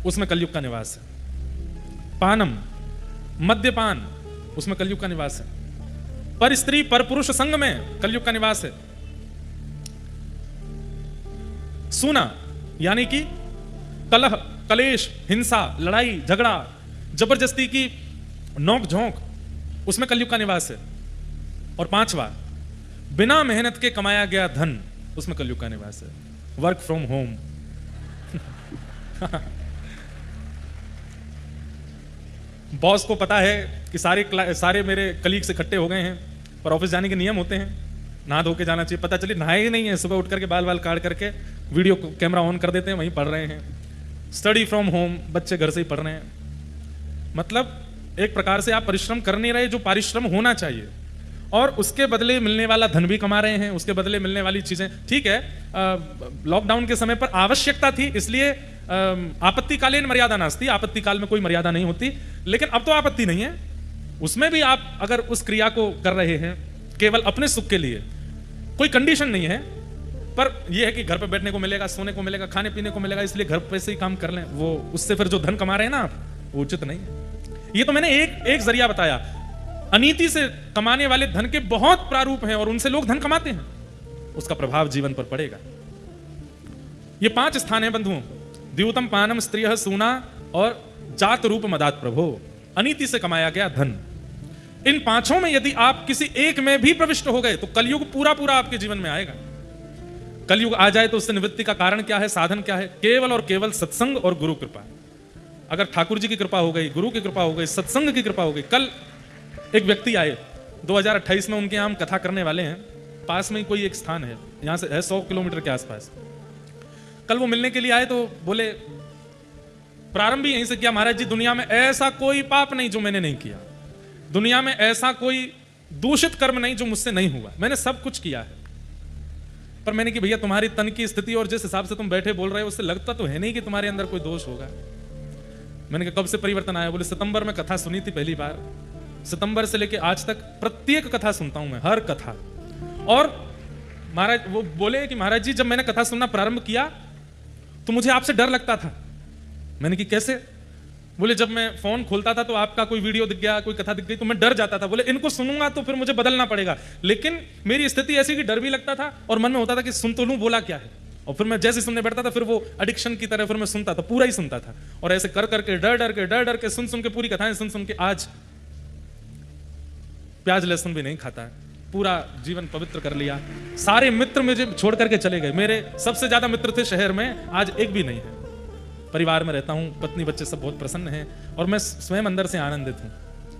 Speaker 1: उसमें कलयुग का निवास है। पानम, मद्यपान, उसमें कलयुग का निवास है। पर स्त्री पर पुरुष संग में कलयुग का निवास है। सूना यानी कि कलह, कलेश, हिंसा, लड़ाई झगड़ा, जबरदस्ती की नोक झोंक, उसमें कलयुग का निवास है। और 5वां, बिना मेहनत के कमाया गया धन, उसमें कलयुग का निवास है। Work from home. बॉस को पता है कि सारे मेरे कलीग्स इकट्ठे हो गए हैं, पर ऑफिस जाने के नियम होते हैं, नहा धो के जाना चाहिए। पता चली नहाए ही नहीं है, सुबह उठ करके बाल काट करके वीडियो कैमरा ऑन कर देते हैं, वहीं पढ़ रहे हैं। स्टडी फ्रॉम होम, बच्चे घर से ही पढ़ रहे हैं। मतलब एक प्रकार से आप परिश्रम कर नहीं रहे जो परिश्रम होना चाहिए, और उसके बदले मिलने वाला धन भी कमा रहे हैं, उसके बदले मिलने वाली चीजें। ठीक है, लॉकडाउन के समय पर आवश्यकता थी, इसलिए आपत्तिकालीन मर्यादा नास्ति, आपत्ति काल में कोई मर्यादा नहीं होती। लेकिन अब तो आपत्ति नहीं है, उसमें भी आप अगर उस क्रिया को कर रहे हैं केवल अपने सुख के लिए, कोई कंडीशन नहीं है, पर यह है कि घर पे बैठने को मिलेगा, सोने को मिलेगा, खाने पीने को मिलेगा, इसलिए घर पे से ही काम कर लें। वो उससे फिर जो धन कमा रहे हैं ना, वो उचित नहीं है। ये तो मैंने एक जरिया बताया। अनीति से कमाने वाले धन के बहुत प्रारूप हैं और उनसे लोग धन कमाते हैं, उसका प्रभाव जीवन पर पड़ेगा। ये 5 स्थान हैं बंधुओं, द्यूतम, पानम, स्त्रियः, सूना और जात रूप मदात प्रभो, अनीति से कमाया गया धन। इन 5 में यदि आप किसी एक में भी प्रविष्ट हो गए तो कलयुग पूरा पूरा आपके जीवन में आएगा। कलयुग आ जाए तो उससे निवृत्ति का कारण क्या है, साधन क्या है? केवल और केवल सत्संग और गुरु कृपा। अगर ठाकुर जी की कृपा हो गई, गुरु की कृपा हो गई, सत्संग की कृपा हो गई। कल एक व्यक्ति आए 2028 में, उनके यहाँ हम कथा करने वाले हैं। पास में ही कोई एक स्थान है, यहाँ से है 100 किलोमीटर के आसपास। कल वो मिलने के लिए आए तो बोले, प्रारंभ भी यहीं से किया, महाराज जी दुनिया में ऐसा कोई पाप नहीं जो मैंने नहीं किया, दुनिया में ऐसा कोई दूषित कर्म नहीं जो मुझसे नहीं हुआ, मैंने सब कुछ किया है। पर मैंने कि भैया तुम्हारी तन की स्थिति और जिस हिसाब से तुम बैठे बोल रहे हो उससे लगता तो है नहीं कि तुम्हारे अंदर कोई दोष होगा। मैंने कहा कब से परिवर्तन आया? बोले सितंबर में कथा सुनी थी पहली बार, सितंबर से लेके आज तक प्रत्येक कथा सुनता हूं मैं, हर कथा। और महाराज वो बोले कि महाराज जी जब मैंने कथा सुनना प्रारंभ किया तो मुझे आपसे डर लगता था। मैंने कि कैसे? बोले जब मैं फोन खोलता था तो आपका कोई वीडियो दिख गया, कोई कथा दिख गई तो मैं डर जाता था। बोले इनको सुनूंगा तो फिर मुझे बदलना पड़ेगा। लेकिन मेरी स्थिति ऐसी कि डर भी लगता था और मन में होता था कि सुन तो लूं, बोला क्या है। और फिर मैं जैसे सुनने बैठता था फिर वो एडिक्शन की तरह फिर मैं सुनता था, पूरा ही सुनता था। और ऐसे कर करके डर के सुन के पूरी कथाएं सुन के आज प्याज लहसुन भी नहीं खाता है, पूरा जीवन पवित्र कर लिया। सारे मित्र मुझे छोड़ करके चले गए। मेरे सबसे ज्यादा मित्र थे शहर में, आज एक भी नहीं है। परिवार में रहता हूं, पत्नी बच्चे सब बहुत प्रसन्न हैं और मैं स्वयं अंदर से आनंदित हूं।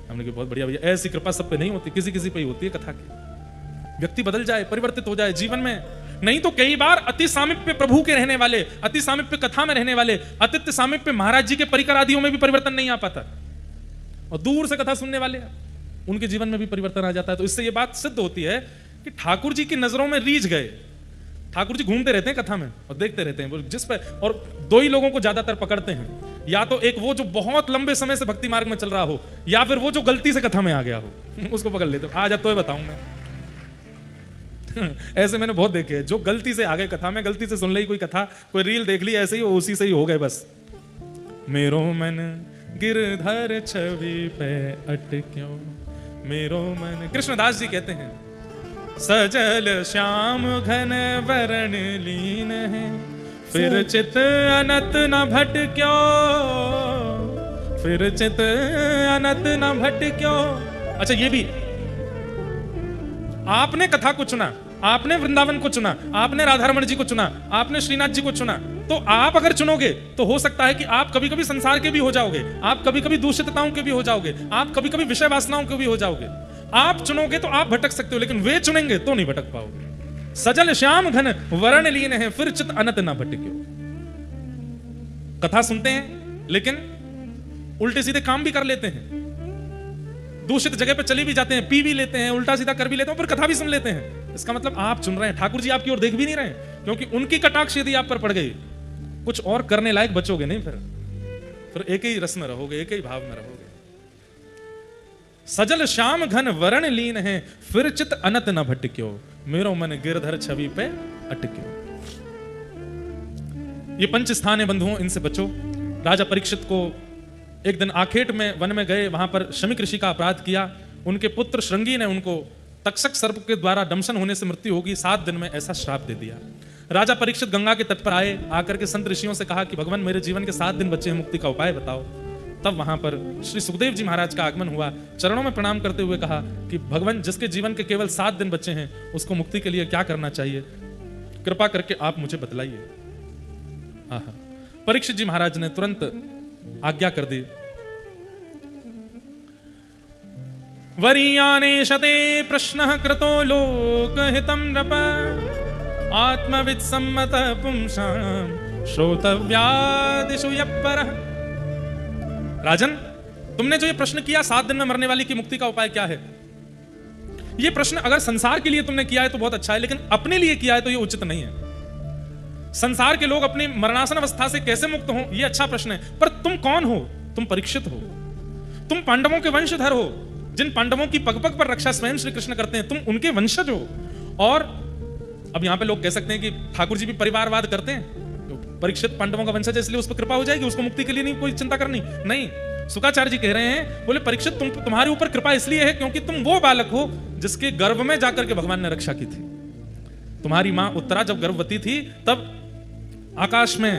Speaker 1: हमने कहा बहुत बढ़िया भैया, ऐसी कृपा सब पे नहीं होती, किसी किसी पे ही होती है कथा की। व्यक्ति बदल जाए, परिवर्तित हो जाए जीवन में। नहीं तो कई बार अति सामीप्य प्रभु के रहने वाले, अति सामीप्य कथा में रहने वाले, अतिथ्य सामीप्य महाराज जी के परिकर आदियों में भी परिवर्तन नहीं आ पाता, और दूर से कथा सुनने वाले उनके जीवन में भी परिवर्तन आ जाता है। तो इससे यह बात सिद्ध होती है कि ठाकुर जी की नजरों में रीझ गए, ठाकुर जी घूमते रहते हैं कथा में और देखते रहते हैं जिस पर, और दो ही लोगों को ज्यादातर पकड़ते हैं, या तो एक वो जो बहुत लंबे समय से भक्ति मार्ग में चल रहा हो, या फिर वो जो गलती से कथा में आ गया हो उसको पकड़ लेते। आज अब तो बताऊंगा ऐसे मैंने बहुत देखे हैं जो गलती से आ गए कथा में, गलती से सुन ली कोई कथा, कोई रील देख ली, ऐसे ही उसी से ही हो गए बस। मेरो मन गिरधर छवि पे अटक्यो, मेरो मन। कृष्णदास जी कहते हैं सजल श्याम घन वरण लीन है, फिर चित अनत न भटक्यो, फिर चित अनत न भटक्यो। अच्छा ये भी, आपने कथा को चुना, आपने वृंदावन को चुना, आपने राधारमण जी को चुना, आपने श्रीनाथ जी को चुना, तो आप अगर चुनोगे तो हो सकता है कि आप कभी कभी संसार के भी हो जाओगे, आप कभी कभी दूषितताओं के भी हो जाओगे, आप कभी कभी विषय वासनाओं के भी हो जाओगे। आप चुनोगे तो आप भटक सकते हो, लेकिन वे चुनेंगे तो नहीं भटक पाओगे। सजल श्याम घन वरण लीन है, फिर चित अनत ना भटक्यो। कथा सुनते हैं लेकिन उल्टे सीधे काम भी कर लेते हैं, दूषित जगह पे चले भी जाते हैं, पी भी लेते हैं, उल्टा सीधा कर भी लेते हैं, फिर कथा भी सुन लेते हैं। इसका मतलब आप चुन रहे हैं, ठाकुर जी आपकी ओर देख भी नहीं रहे, क्योंकि उनकी कटाक्ष यदि आप पर पड़ गई, कुछ और करने लायक बचोगे नहीं, फिर एक ही रस में रहोगे, एक ही भाव में रहोगे। सजल श्याम घन वरण लीन है, फिर चित अनत न भटक्यो, मेरो मन गिरधर छवि पे अटक्यो। ये पंच स्थान है बंधुओं, इनसे बचो। राजा परीक्षित को एक दिन आखेट में वन में गए, वहां पर शमिक ऋषि का अपराध किया, उनके पुत्र श्रृंगी ने उनको तक्षक सर्प के द्वारा दंशन होने से मृत्यु होगी, 7 दिन में ऐसा श्राप दे दिया। राजा परीक्षित गंगा के तट पर आए, आकर के संत ऋषियों से कहा कि भगवान मेरे जीवन के 7 दिन बचे हैं, मुक्ति का उपाय बताओ। तब वहां पर श्री सुखदेव जी महाराज का आगमन हुआ, चरणों में प्रणाम करते हुए कहा कि भगवान जिसके जीवन के केवल 7 दिन बचे हैं उसको मुक्ति के लिए क्या करना चाहिए, कृपा करके आप मुझे बतलाइए। परीक्षित जी महाराज ने तुरंत आज्ञा कर दी। वरीयाने शते प्रश्नः कृतो लोकहितं नृप, आत्मवित् सम्मतः पुंसां श्रोतव्यादिषु यः परः। राजन, तुमने जो ये प्रश्न किया 7 दिन में मरने वाली की मुक्ति का उपाय क्या है, ये प्रश्न अगर संसार के लिए तुमने किया है तो बहुत अच्छा है, लेकिन अपने लिए किया है तो ये उचित नहीं है। संसार के लोग अपनी मरणासन अवस्था से कैसे मुक्त हों, ये अच्छा प्रश्न है, पर तुम कौन हो? तुम परीक्षित हो, तुम पांडवों के वंशधर हो, जिन पांडवों की पग पग पर रक्षा स्वयं श्री कृष्ण करते हैं, तुम उनके वंशज हो। और अब यहां पे लोग कह सकते हैं कि ठाकुर जी भी परिवारवाद करते हैं, परीक्षित पांडवों का वंशज है इसलिए उस पर कृपा हो जाएगी, उसको मुक्ति के लिए नहीं कोई चिंता करनी। नहीं, शुकाचार्य जी कह रहे हैं, बोले परीक्षित तुम्हारे ऊपर कृपा इसलिए है क्योंकि तुम वो बालक हो जिसके गर्भ में जाकर के भगवान ने रक्षा की थी। तुम्हारी मां उत्तरा जब गर्भवती थी तब आकाश में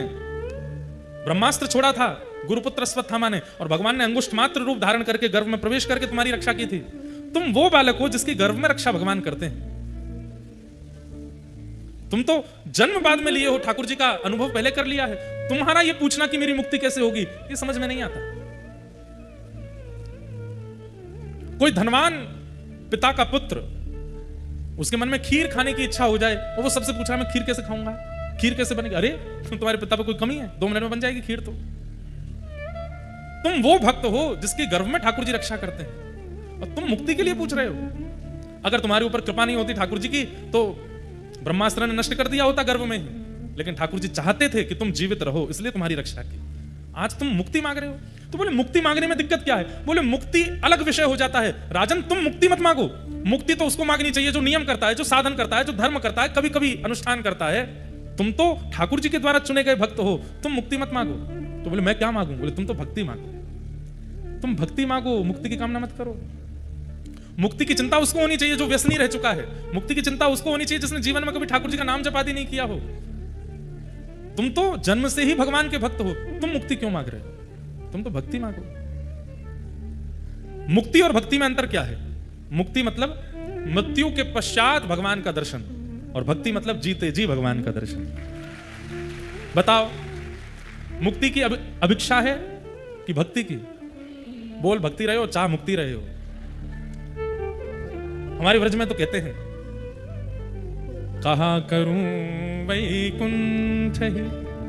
Speaker 1: ब्रह्मास्त्र छोड़ा था गुरुपुत्र अश्वत्थामा ने, और भगवान ने अंगुष्ठ मात्र रूप धारण करके गर्भ में प्रवेश करके तुम्हारी रक्षा की थी। तुम वो बालक हो जिसकी गर्भ में रक्षा भगवान करते हैं। तुम तो जन्म बाद में लिए हो, ठाकुर जी का अनुभव पहले कर लिया है। तुम्हारा ये पूछना कि मेरी मुक्ति कैसे होगी, ये समझ में नहीं आता। कोई धनवान पिता का पुत्र, उसके मन में खीर खाने की इच्छा हो जाए और वो सबसे पूछ रहा मैं खीर कैसे खाऊंगा, खीर कैसे बनेगी? अरे तुम्हारे पिता पे कोई कमी है, 2 मिनट में बन जाएगी खीर। तो तुम वो भक्त हो जिसके गर्भ में ठाकुर जी रक्षा करते हैं, और तुम मुक्ति के लिए पूछ रहे हो। अगर तुम्हारे ऊपर कृपा नहीं होती ठाकुर जी की तो ब्रह्मास्त्र ने नष्ट कर दिया होता गर्भ में ही, लेकिन ठाकुर जी चाहते थे कि तुम जीवित रहो, इसलिए तुम्हारी रक्षा की। आज तुम मुक्ति मांग रहे हो, तो बोले मुक्ति मांगने में दिक्कत क्या है? बोले मुक्ति अलग विषय हो जाता है। राजन, तुम मुक्ति मत मांगो, मुक्ति तो उसको मांगनी चाहिए जो नियम करता है, जो साधन करता है, जो धर्म करता है, कभी कभी अनुष्ठान करता है। तुम तो ठाकुर जी के द्वारा चुने गए भक्त हो, तुम मुक्ति मत मांगो। तो बोले मैं क्या मांगू? बोले तुम तो भक्ति मांगो, तुम भक्ति मांगो, मुक्ति की कामना मत करो। मुक्ति की चिंता उसको होनी चाहिए जो व्यसनी रह चुका है, मुक्ति की चिंता उसको होनी चाहिए जिसने जीवन में कभी ठाकुर जी का नाम जपादी नहीं किया हो। तुम तो जन्म से ही भगवान के भक्त हो, तुम मुक्ति क्यों मांग रहे हो? तुम तो भक्ति मांगो। मुक्ति और भक्ति में अंतर क्या है? मुक्ति मतलब मृत्यु के पश्चात भगवान का दर्शन, और भक्ति मतलब जीते जी भगवान का दर्शन। बताओ, मुक्ति की अभिक्षा है कि भक्ति की? बोल भक्ति रहे हो चाहे मुक्ति रहे हो। हमारे व्रज में तो कहते हैं, कहा करूं वैकुंठ ही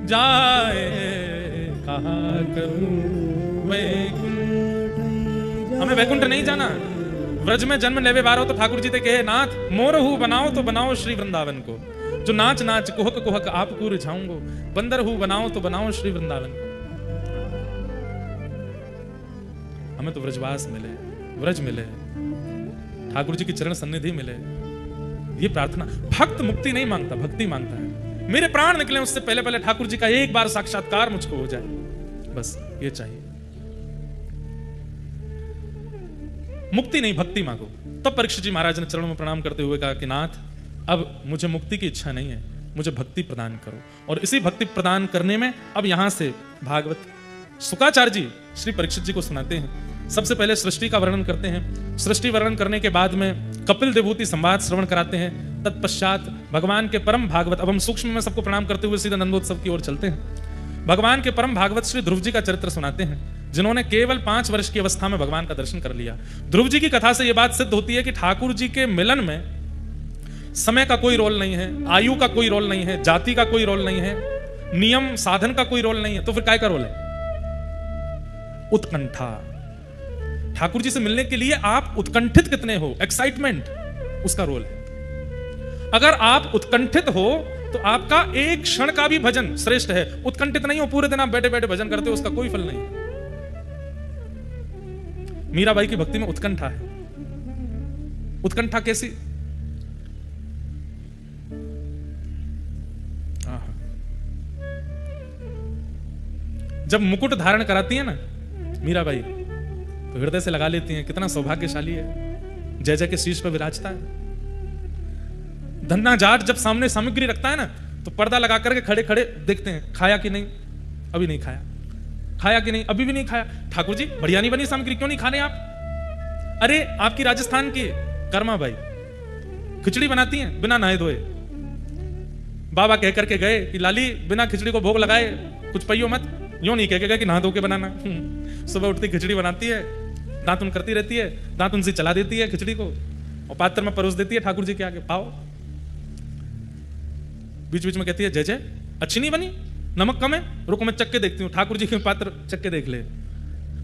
Speaker 1: जाए, कहा करूं वैकुंठ। हमें वैकुंठ नहीं जाना, व्रज में जन्म लेवे बारो तो ठाकुर जी ते कहे नाथ मोरहू बनाओ तो बनाओ श्री वृंदावन को। जो नाच नाच कुहक कुहक आपको रिझाऊंगो, बंदर हूं बनाओ तो बनाओ श्री वृंदावन। हमें तो व्रजवास मिले, व्रज मिले, ठाकुर जी की चरण सन्निधि मिले, ये प्रार्थना। भक्त मुक्ति नहीं मांगता, भक्ति मांगता है। मेरे प्राण निकले उससे पहले पहले ठाकुर जी का एक बार साक्षात्कार मुझको हो जाए, बस ये चाहिए। मुक्ति नहीं, भक्ति मांगो। तब परीक्षित जी महाराज ने चरणों में प्रणाम करते हुए कहा कि नाथ, अब मुझे मुक्ति की इच्छा नहीं है, मुझे भक्ति प्रदान करो। और इसी भक्ति प्रदान करने में अब यहां से भागवत शुकाचार्य जी श्री परीक्षित जी को सुनाते हैं। सबसे पहले सृष्टि का वर्णन करते हैं। सृष्टि वर्णन करने के बाद में कपिल देवूति संवाद श्रवण कराते हैं। तत्पश्चात भगवान के परम भागवत, अब हम सूक्ष्म में सबको प्रणाम करते हुए सीधा नंदोत्सव की ओर चलते हैं। भगवान के परम भागवत श्री ध्रुव जी का चरित्र सुनाते हैं, जिन्होंने केवल 5 वर्ष की अवस्था में भगवान का दर्शन कर लिया। ध्रुव जी की कथा से यह बात सिद्ध होती है कि ठाकुर जी के मिलन में समय का कोई रोल नहीं है, आयु का कोई रोल नहीं है, जाति का कोई रोल नहीं है, नियम साधन का कोई रोल नहीं है। तो फिर काय का रोल है? उत्कंठा। ठाकुर जी से मिलने के लिए आप उत्कंठित कितने हो, एक्साइटमेंट, उसका रोल है। अगर आप उत्कंठित हो तो आपका एक क्षण का भी भजन श्रेष्ठ है। उत्कंठित नहीं हो, पूरे दिन आप बैठे बैठे भजन करते हो, उसका कोई फल नहीं। मीराबाई की भक्ति में उत्कंठा है। उत्कंठा कैसी? जब मुकुट धारण कराती है ना मीराबाई, तो हृदय से लगा लेती हैं, कितना सौभाग्यशाली है, जय जय के शीर्ष पर विराजता है। धन्ना जाट जब सामने सामग्री रखता है ना, तो पर्दा लगा करके खड़े खड़े देखते हैं, खाया कि नहीं, अभी नहीं खाया, खाया कि नहीं, अभी भी नहीं खाया। ठाकुर जी बढ़िया नहीं बनी सामग्री, क्यों नहीं खाने आप? अरे आपकी राजस्थान की कर्मा बाई खिचड़ी बनाती हैं बिना नहाए धोए। बाबा कह करके गए कि लाली बिना खिचड़ी को भोग लगाए कुछ पइयो मत। यूं नहीं कह के गए कि नहा धो के बनाना। सुबह उठती खिचड़ी बनाती है, दातुन करती रहती है, दातुन से चला देती है खिचड़ी को और पात्र में परोस देती है ठाकुर जी के आगे, पाओ। बीच बीच में कहती है जय जय, अच्छी नहीं बनी, नमक कम है, रुको मैं चक्के देखती हूँ। ठाकुर जी के पात्र चक्के देख ले,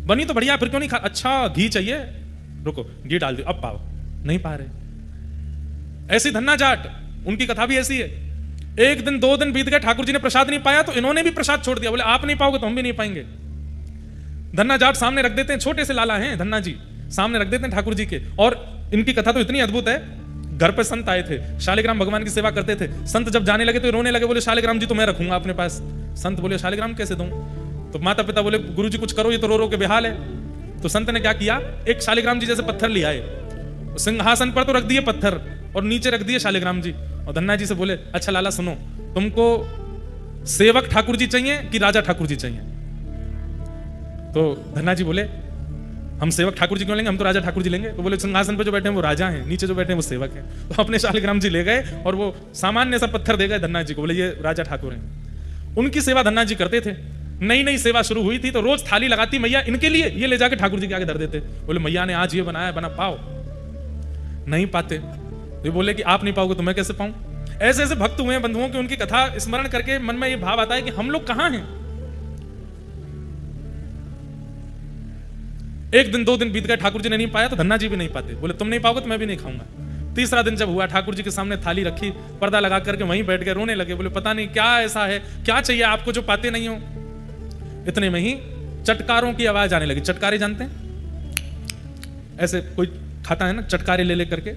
Speaker 1: बनी तो बढ़िया, फिर क्यों नहीं खा? अच्छा घी चाहिए, रुको घी डाल दियो, अब पाओ। नहीं पा रहे। ऐसी धन्ना जाट, उनकी कथा भी ऐसी है। एक दिन 2 दिन बीत गए, ठाकुर जी ने प्रसाद नहीं पाया, तो इन्होंने भी प्रसाद छोड़ दिया। बोले आप नहीं पाओगे तो हम भी नहीं पाएंगे। धन्ना जाट सामने रख देते हैं, छोटे से लाला हैं धन्ना जी, सामने रख देते हैं ठाकुर जी के। और इनकी कथा तो इतनी अद्भुत है, घर पे संत आए थे, शालिग्राम भगवान की सेवा करते थे। संत जब जाने लगे तो रोने लगे, बोले शालिग्राम जी तो मैं रखूंगा अपने पास। संत बोले शालिग्राम कैसे दूं? तो माता पिता बोले गुरु जी कुछ करो, ये तो रो रो के बेहाल है। तो संत ने क्या किया, एक शालिग्राम जी जैसे पत्थर ले आए, सिंहासन पर तो रख दिए पत्थर और नीचे रख दिए शालिग्राम जी। और धन्ना जी से बोले अच्छा लाला सुनो, तुमको सेवक ठाकुर जी चाहिए कि राजा ठाकुर जी चाहिए? तो धन्ना जी बोले हम सेवक ठाकुर जी क्यों लेंगे, हम तो राजा ठाकुर जी लेंगे। तो बोले सिंहासन पे जो बैठे हैं वो राजा हैं, नीचे जो बैठे हैं वो सेवक हैं। तो अपने शालिग्राम जी ले गए और वो सामान्य सा पत्थर दे गए धन्ना जी को, बोले ये राजा ठाकुर हैं। उनकी सेवा धन्ना जी करते थे। नई नई सेवा शुरू हुई थी तो रोज थाली लगाती मैया इनके लिए, ये ले जाके ठाकुर जी के आगे धर देते। बोले मैया ने आज ये बनाया, बना पाओ। नहीं पाते, ये बोले कि आप नहीं पाओगे तो मैं कैसे पाऊं? ऐसे ऐसे भक्त हुए बंधुओं की, उनकी कथा स्मरण करके मन में ये भाव आता है कि हम लोग कहां हैं। एक दिन 2 दिन बीत गए, ठाकुर जी ने नहीं पाया तो धन्ना जी भी नहीं पाते। बोले तुम नहीं पाओगे तो मैं भी नहीं खाऊंगा। तीसरा दिन जब हुआ, ठाकुर जी के सामने थाली रखी, पर्दा लगा करके वहीं बैठ गए, रोने लगे। बोले पता नहीं क्या ऐसा है, क्या चाहिए आपको जो पाते नहीं हो। इतने में ही चटकारों की आवाज आने लगी। चटकारे जानते हैं, ऐसे कोई खाता है ना, चटकारे ले ले करके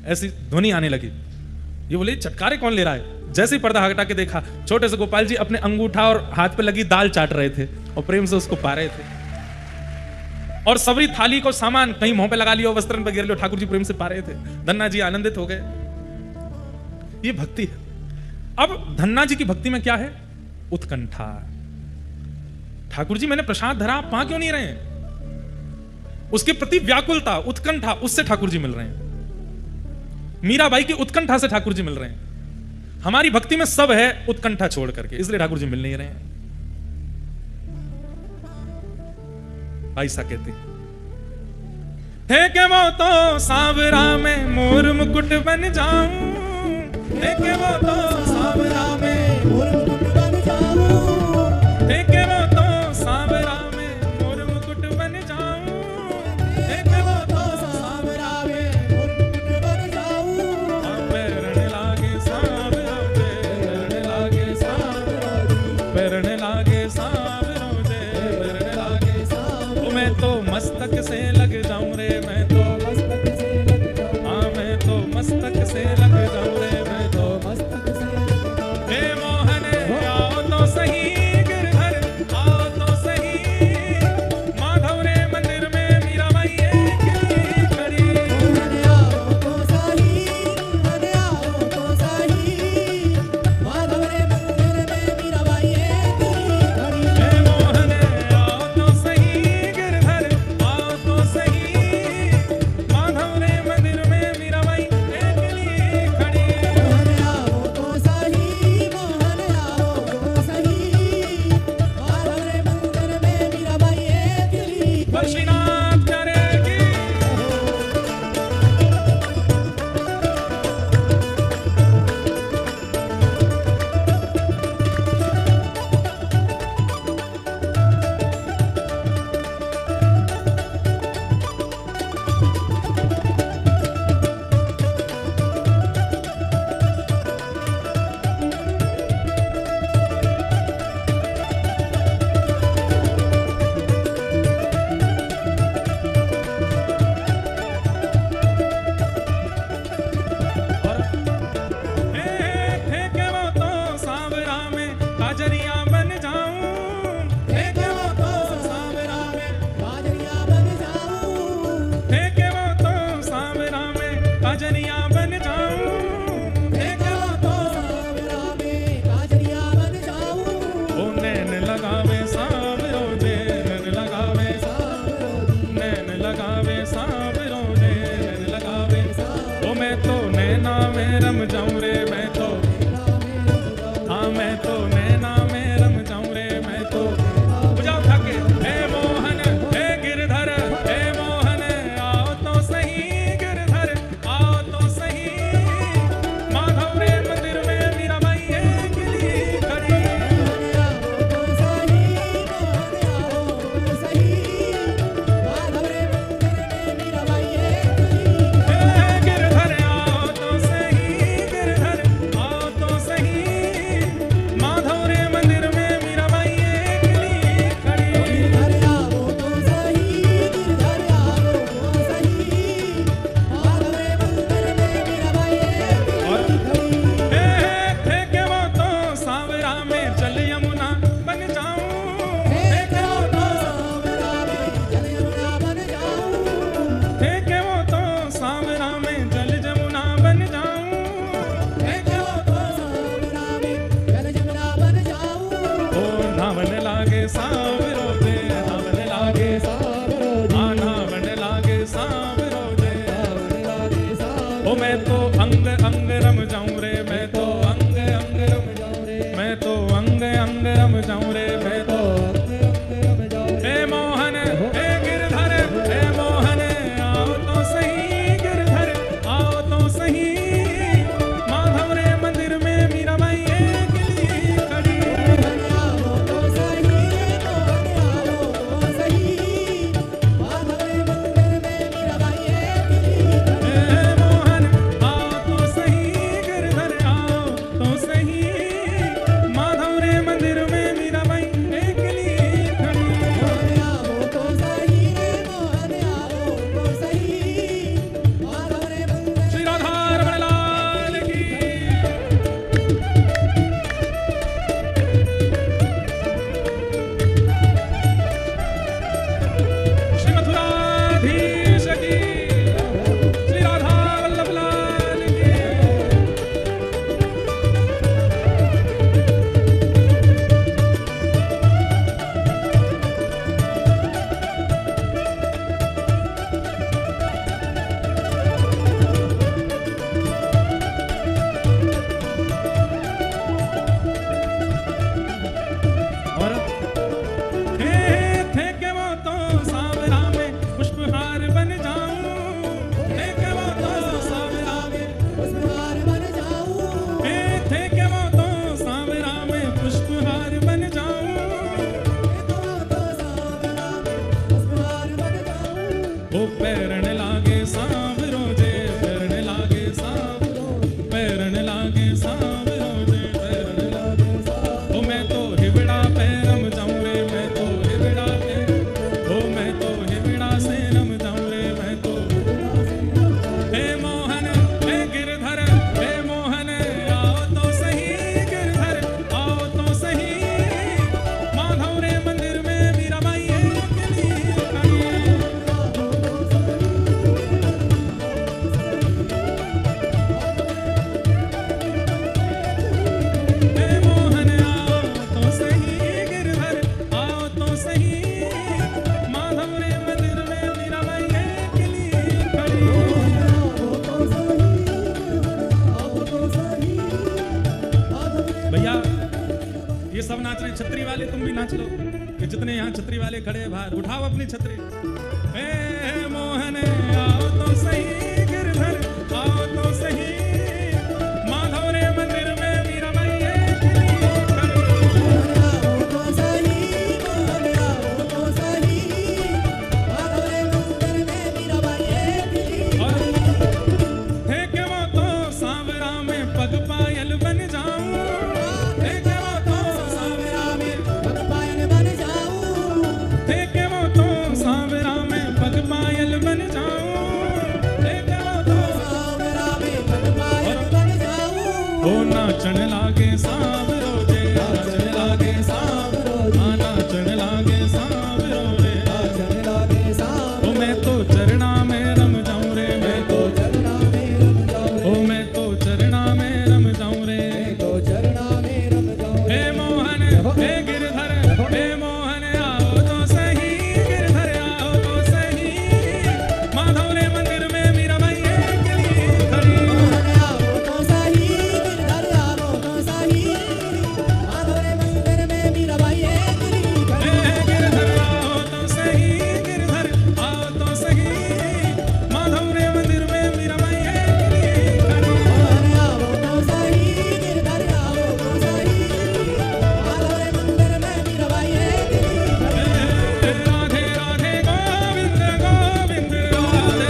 Speaker 1: ऐसी ध्वनि आने लगी। ये बोले चटकारे कौन ले रहा है? जैसे ही पर्दा हटा के देखा, छोटे से गोपाल जी अपने अंगूठा और हाथ पे लगी दाल चाट रहे थे और प्रेम से उसको पा रहे थे। और सबरी थाली को सामान कहीं मुंह पे लगा लिया, वस्त्रन पे गिर लिया, ठाकुर जी प्रेम से पा रहे थे। धन्ना जी आनंदित हो गए। ये भक्ति है। अब धन्ना जी की भक्ति में क्या है? उत्कंठा। ठाकुर जी मैंने प्रसाद धरा, आप पा क्यों नहीं रहे हैं? उसके प्रति व्याकुलता, उत्कंठा, उससे ठाकुर जी मिल रहे हैं। मीराबाई की उत्कंठा से ठाकुर जी मिल रहे हैं। हमारी भक्ति में सब है उत्कंठा छोड़ करके, इसलिए ठाकुर जी मिल नहीं रहे हैं। ऐसा कहते थे कि वो तो सांवरा में मोर मुकुट बन जाऊं, थे कि वो तो सांवरा में मोर मुकुट बन जाऊं, थे कि वो तो सांवरा में मोर मुकुट बन जाऊं, थे कि वो तो सांवरा में मोर मुकुट बन जाऊं। अब रण लागे सांवरा पे लागे सांवरो जे नावण लागे नावण लागे सांवरो जे ओ मैं तो अंग अंग रम जाऊं रे मैं तो अंग अंग रम जाऊं रे मैं तो अंग अंग रम जाऊं रे मैं तो हे मोहन हे गिरधर हे मोहन आओ तो सही गिरधर आओ तो सही माधव रे मंदिर में मीराबाई अकेली खड़ी
Speaker 2: आओ तो सही आओ तो सही माधव रे मंदिर में मीराबाई अकेली खड़ी
Speaker 1: हे मोहन आओ तो सही गिरधर आओ तो सही माधव रे मंदिर में मीराबाई अकेली खड़ी
Speaker 2: आओ तो सही रे मोहन आओ तो सही माधव रे मंदिर
Speaker 1: श्री राधा रमण लाल की श्री मथुराधीश की श्री राधा वल्लभ लाल की और थे के वो तो सांवरा में पुष्पहार बन जाऊं थे के वो तो सांवरा में
Speaker 2: पुष्पहार बन जाऊं
Speaker 1: थे के वो तो सांवरा में पुष्पहार बन जाऊं
Speaker 2: तो सावरा पुष्पहार बन जाऊं
Speaker 1: ओ पैरण लागे सांवरो जे पैरण लागे सांवरो पैरण लागे सांवरो जे पैरण लागे ओ मैं तो हिबड़ा पैरम जाऊं रे मैं तो हिबड़ा पे ओ मैं तो हिबड़ा से रम जाऊं रे मैं तो हे मोहन हे गिरधर हे मोहन आओ तो सही गिरधर आओ तो सही माधव रे मंदिर में मीराबाई अकेली खड़ी हे मोहन आओ तो सही गिरधर आओ तो सही माधव रे मंदिर में मीराबाई अकेली खड़ी भैया ये सब नाच रहे हैं, छतरी वाले तुम भी नाच लो ये जितने यहाँ छतरी वाले खड़े हैं बाहर उठाओ अपनी छतरी हे मोहन आओ तो सही गिरधर आओ तो सही माधव रे मंदिर में मीराबाई अकेली खड़ी
Speaker 2: आओ तो सही मोहन आओ तो सही माधव रे मंदिर में मीराबाई अकेली
Speaker 1: और थे के वो तो सांवरा में पग पायल बन जाऊं थे के वो तो सांवरा में
Speaker 2: पायल बन जाऊं
Speaker 1: थे के वो तो सांवरा में पग पायल बन जाऊं थे के वो तो
Speaker 2: सावरा में पायल बन जाऊं
Speaker 1: ओ नाचन लागे सांवरो जे नाचन लागे सांवरो हाँ नाचन लागे सांवरो रे
Speaker 2: चल लागे साव
Speaker 1: ओ मैं तो चरणा में रम जाऊं रे मैं तो
Speaker 2: चरना में रम जाऊं
Speaker 1: ओ मैं तो चरणा में रम जाऊं रे
Speaker 2: तो चरना में रम जाऊं
Speaker 1: हे मोहन हे गिरधर हे मोहन आओ तो सही गिरधर आओ तो सही माधव रे मंदिर में मीराबाई अकेली खड़ी
Speaker 2: आओ तो सही गिरधर आओ तो सही माधव रे मंदिर में मीराबाई अकेली खड़ी
Speaker 1: हे गिरधर आओ तो सही गिरधर आओ तो सही माधव रे मंदिर में मीराबाई अकेली खड़ी
Speaker 2: आओ तो सही गिरधर आओ तो सही माधव रे मंदिर में मीराबाई अकेली खड़ी
Speaker 1: राधे राधे गोविंद गोविंद राधे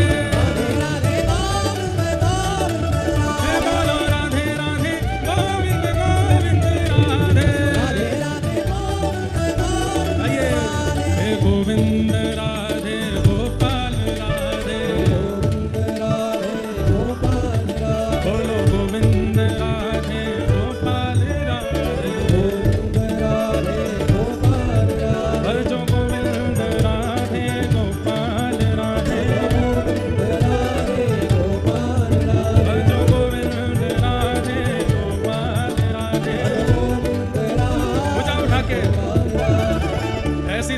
Speaker 2: राधे गोविंद गोविंद
Speaker 1: हे बोलो राधे राधे गोविंद गोविंद राधे
Speaker 2: राधे राधे गोविंद गोविंद
Speaker 1: आइए हे गोविंद राधे गोपाल राधे
Speaker 2: राधे गोपाल राधे
Speaker 1: बोलो गोविंद राधे गोपाल राधे
Speaker 2: राधे गोपाल राधे
Speaker 1: हर जो गोविंद राधे गोपाल राधे
Speaker 2: राधे गोपाल राधे
Speaker 1: हर जो गोविंद राधे गोपाल राधे
Speaker 2: गोविंद राधे
Speaker 1: उठा के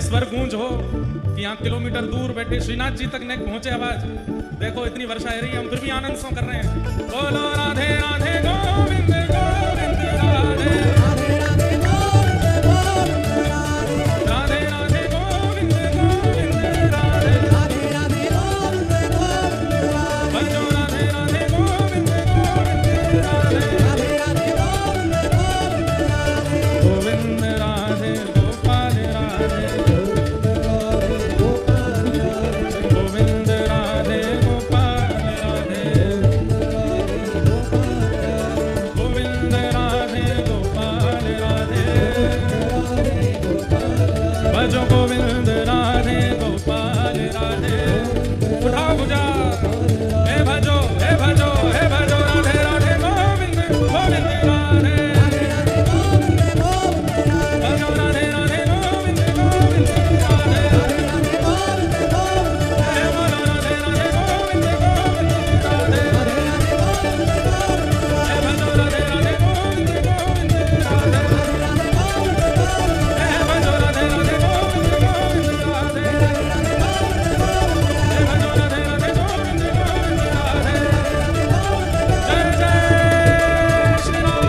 Speaker 1: स्वर गूंज हो कि यहाँ किलोमीटर दूर बैठे श्रीनाथ जी तक नहीं पहुंचे आवाज। देखो इतनी वर्षा हो रही है, हम फिर भी आनंद सो कर रहे हैं। बोलो राधे राधे गोविंद गोविंद राधे
Speaker 2: राधे राधे गोविंद गोविंद राधे
Speaker 1: राधे राधे गोविंद गोविंद राधे
Speaker 2: राधे राधे गोविंद गोविंद राधे
Speaker 1: बजो राधे राधे गोविंद गोविंद राधे
Speaker 2: राधे राधे गोविंद गोविंद राधे
Speaker 1: गोविंद राधे गोपाल राधे गोविंद राधे गोपाल राधे गोविंद राधे गोपाल राधे भजो गोविंद राधे गोपाल राधे। उठाओ भुजा, हे भजो हे भजो हे भजो राधे राधे गोविंद गोविंद राधे भजो राधे राधे गोविंद गोविंद राधे हे बोलो राधे राधे गोविंद गोविंद राधे हे भजो राधे राधे गोविंद गोविंद राधे हे भजो राधे राधे गोविंद गोविंद राधे हे भजो राधे राधे गोविंद गोविंद राधे। जय जय श्री राम,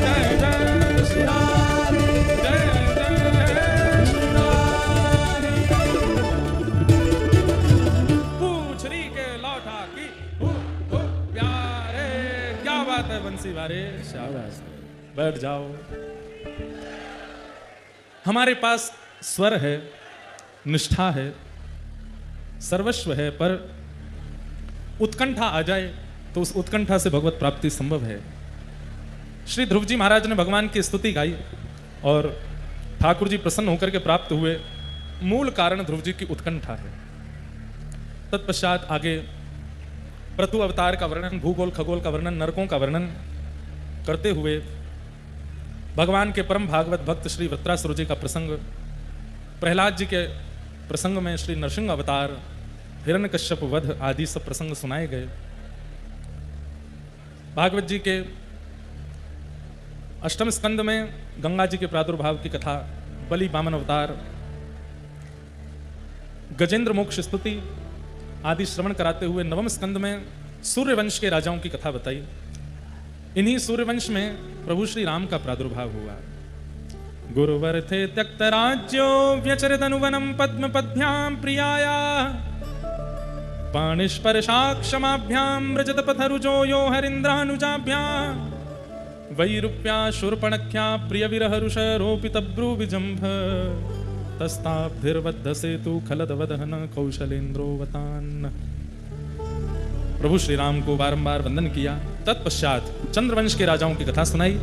Speaker 1: जय जय श्री राम, जय जय श्री राम। पूछरी के लौटा की प्यारे, क्या बात है बंसी वारे, शाबाश। बैठ जाओ। हमारे पास स्वर है, निष्ठा है, सर्वस्व है, पर उत्कंठा आ जाए तो उस उत्कंठा से भगवत प्राप्ति संभव है। श्री ध्रुव जी महाराज ने भगवान की स्तुति गाई और ठाकुर जी प्रसन्न होकर के प्राप्त हुए। मूल कारण ध्रुव जी की उत्कंठा है। तत्पश्चात आगे प्रतु अवतार का वर्णन, भूगोल खगोल का वर्णन, नरकों का वर्णन करते हुए भगवान के परम भागवत भक्त श्री वृत्रासुर जी का प्रसंग, प्रहलाद जी के प्रसंग में श्री नरसिंह अवतार, हिरण्यकश्यप वध आदि सब प्रसंग सुनाए गए। भागवत जी के अष्टम स्कंद में गंगा जी के प्रादुर्भाव की कथा, बलि वामन अवतार, गजेंद्र मोक्ष स्तुति आदि श्रवण कराते हुए नवम स्कंद में सूर्यवंश के राजाओं की कथा बताई। इन्हीं सूर्यवंश में प्रभु श्री राम का प्रादुर्भाव हुआ। गुरुवर थे त्यक्त राज्यो व्यचरित अनुवनम पद्म पद्भ्याम प्रियाया पाणिस्पर्शाक्षमाभ्याम व्रजत पथरुजो यो हरिन्द्रानुजाभ्याम वैरूप्या शूर्पणख्या प्रिय विरह रुषरोपित ब्रूविजंभ तस्ताब्धिर्बद्ध सेतु खलदवदहन कौशलेन्द्रोवतान। प्रभु श्री राम को बारंबार वंदन किया। तत्पश्चात चंद्रवंश के राजाओं की कथा सुनाई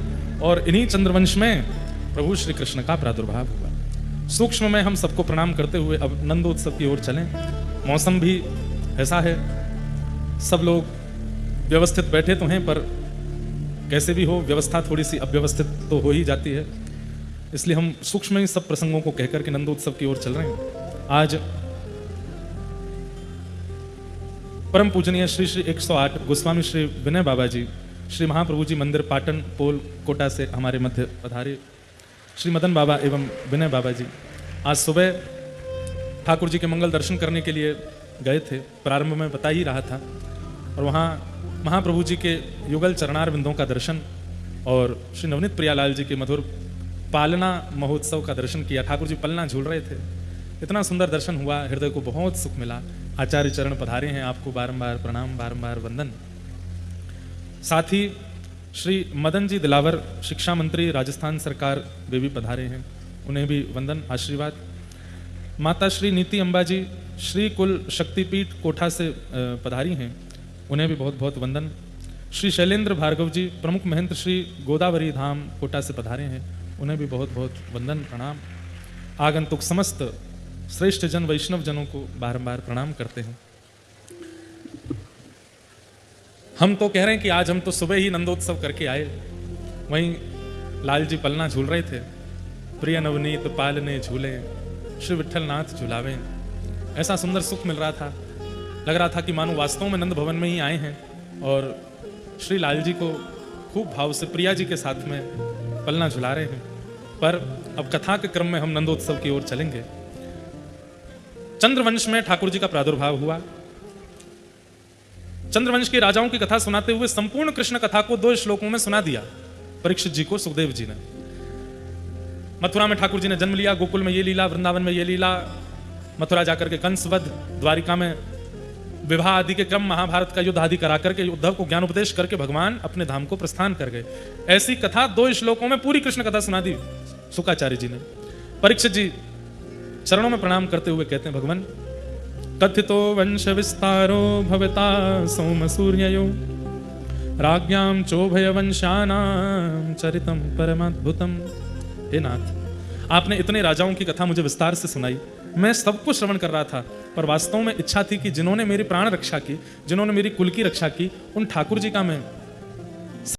Speaker 1: और इन्हीं चंद्रवंश में प्रभु श्री कृष्ण का प्रादुर्भाव हुआ। सूक्ष्म में हम सबको प्रणाम करते हुए अब नंदोत्सव की ओर चलें। मौसम भी ऐसा है, सब लोग व्यवस्थित बैठे तो हैं, पर कैसे भी हो व्यवस्था थोड़ी सी अव्यवस्थित तो हो ही जाती है। इसलिए हम सूक्ष्म ही सब प्रसंगों को कहकर के नंदोत्सव की ओर चल रहे हैं। आज परम पूजनीय श्री श्री 108 गोस्वामी श्री विनय बाबा जी, श्री महाप्रभु जी मंदिर पाटन पोल कोटा से हमारे मध्य पधारे श्री मदन बाबा एवं विनय बाबा जी आज सुबह ठाकुर जी के मंगल दर्शन करने के लिए गए थे। प्रारंभ में बता ही रहा था, और वहाँ महाप्रभु जी के युगल चरणार बिंदों का दर्शन और श्री नवनीत प्रियालाल जी के मधुर पालना महोत्सव का दर्शन किया। ठाकुर जी पलना झूल रहे थे, इतना सुंदर दर्शन हुआ, हृदय को बहुत सुख मिला। आचार्य चरण पधारे हैं, आपको बारंबार प्रणाम, बारंबार वंदन। साथ ही श्री मदन जी दिलावर शिक्षा मंत्री राजस्थान सरकार वे भी पधारे हैं, उन्हें भी वंदन आशीर्वाद। माता श्री नीति अम्बा जी श्री कुल शक्तिपीठ कोठा से पधारी हैं, उन्हें भी बहुत बहुत वंदन। श्री शैलेंद्र भार्गव जी प्रमुख महंत श्री गोदावरी धाम कोटा से पधारे हैं, उन्हें भी बहुत बहुत वंदन प्रणाम। आगंतुक समस्त श्रेष्ठ जन वैष्णव जनों को बारंबार प्रणाम करते हैं। हम तो कह रहे हैं कि आज हम तो सुबह ही नंदोत्सव करके आए, वहीं लाल जी पलना झूल रहे थे। प्रिय नवनीत पालने झूले श्री विठ्ठल नाथ झुलावे, ऐसा सुंदर सुख मिल रहा था। लग रहा था कि मानो वास्तव में नंद भवन में ही आए हैं और श्री लाल जी को खूब भाव से प्रिया जी के साथ में पलना झुला रहे हैं। पर अब कथा के क्रम में हम नंदोत्सव की ओर चलेंगे। चंद्रवंश में ठाकुर जी का प्रादुर्भाव हुआ। चंद्रवंश के राजाओं की कथा सुनाते हुए संपूर्ण कृष्ण कथा को 2 श्लोकों में सुना दिया परीक्षित जी को सुखदेव जी ने। मथुरा में ठाकुर जी ने जन्म लिया, गोकुल में ये लीला, वृंदावन में ये लीला, मथुरा जाकर के कंसवध, द्वारिका में विवाह आदि के क्रम, महाभारत का युद्ध आदि करा करके उद्धव को ज्ञान उपदेश करके भगवान अपने धाम को प्रस्थान कर गए। ऐसी कथा 2 श्लोकों में पूरी कृष्ण कथा सुना दी शुकाचार्य जी ने। परीक्षित जी चरणों में प्रणाम करते हुए कहते हैं, भगवान कथितो वंश विस्तारो भवता सोम सूर्ययो राज्ञाम चोभय वंशानाम चरितम परमाद्भुतम। हे नाथ, आपने इतने राजाओं की कथा मुझे विस्तार से सुनाई, मैं सबको श्रवण कर रहा था, पर वास्तव में इच्छा थी कि जिन्होंने मेरी प्राण रक्षा की, जिन्होंने मेरी कुल की रक्षा की, उन ठाकुर जी का मैं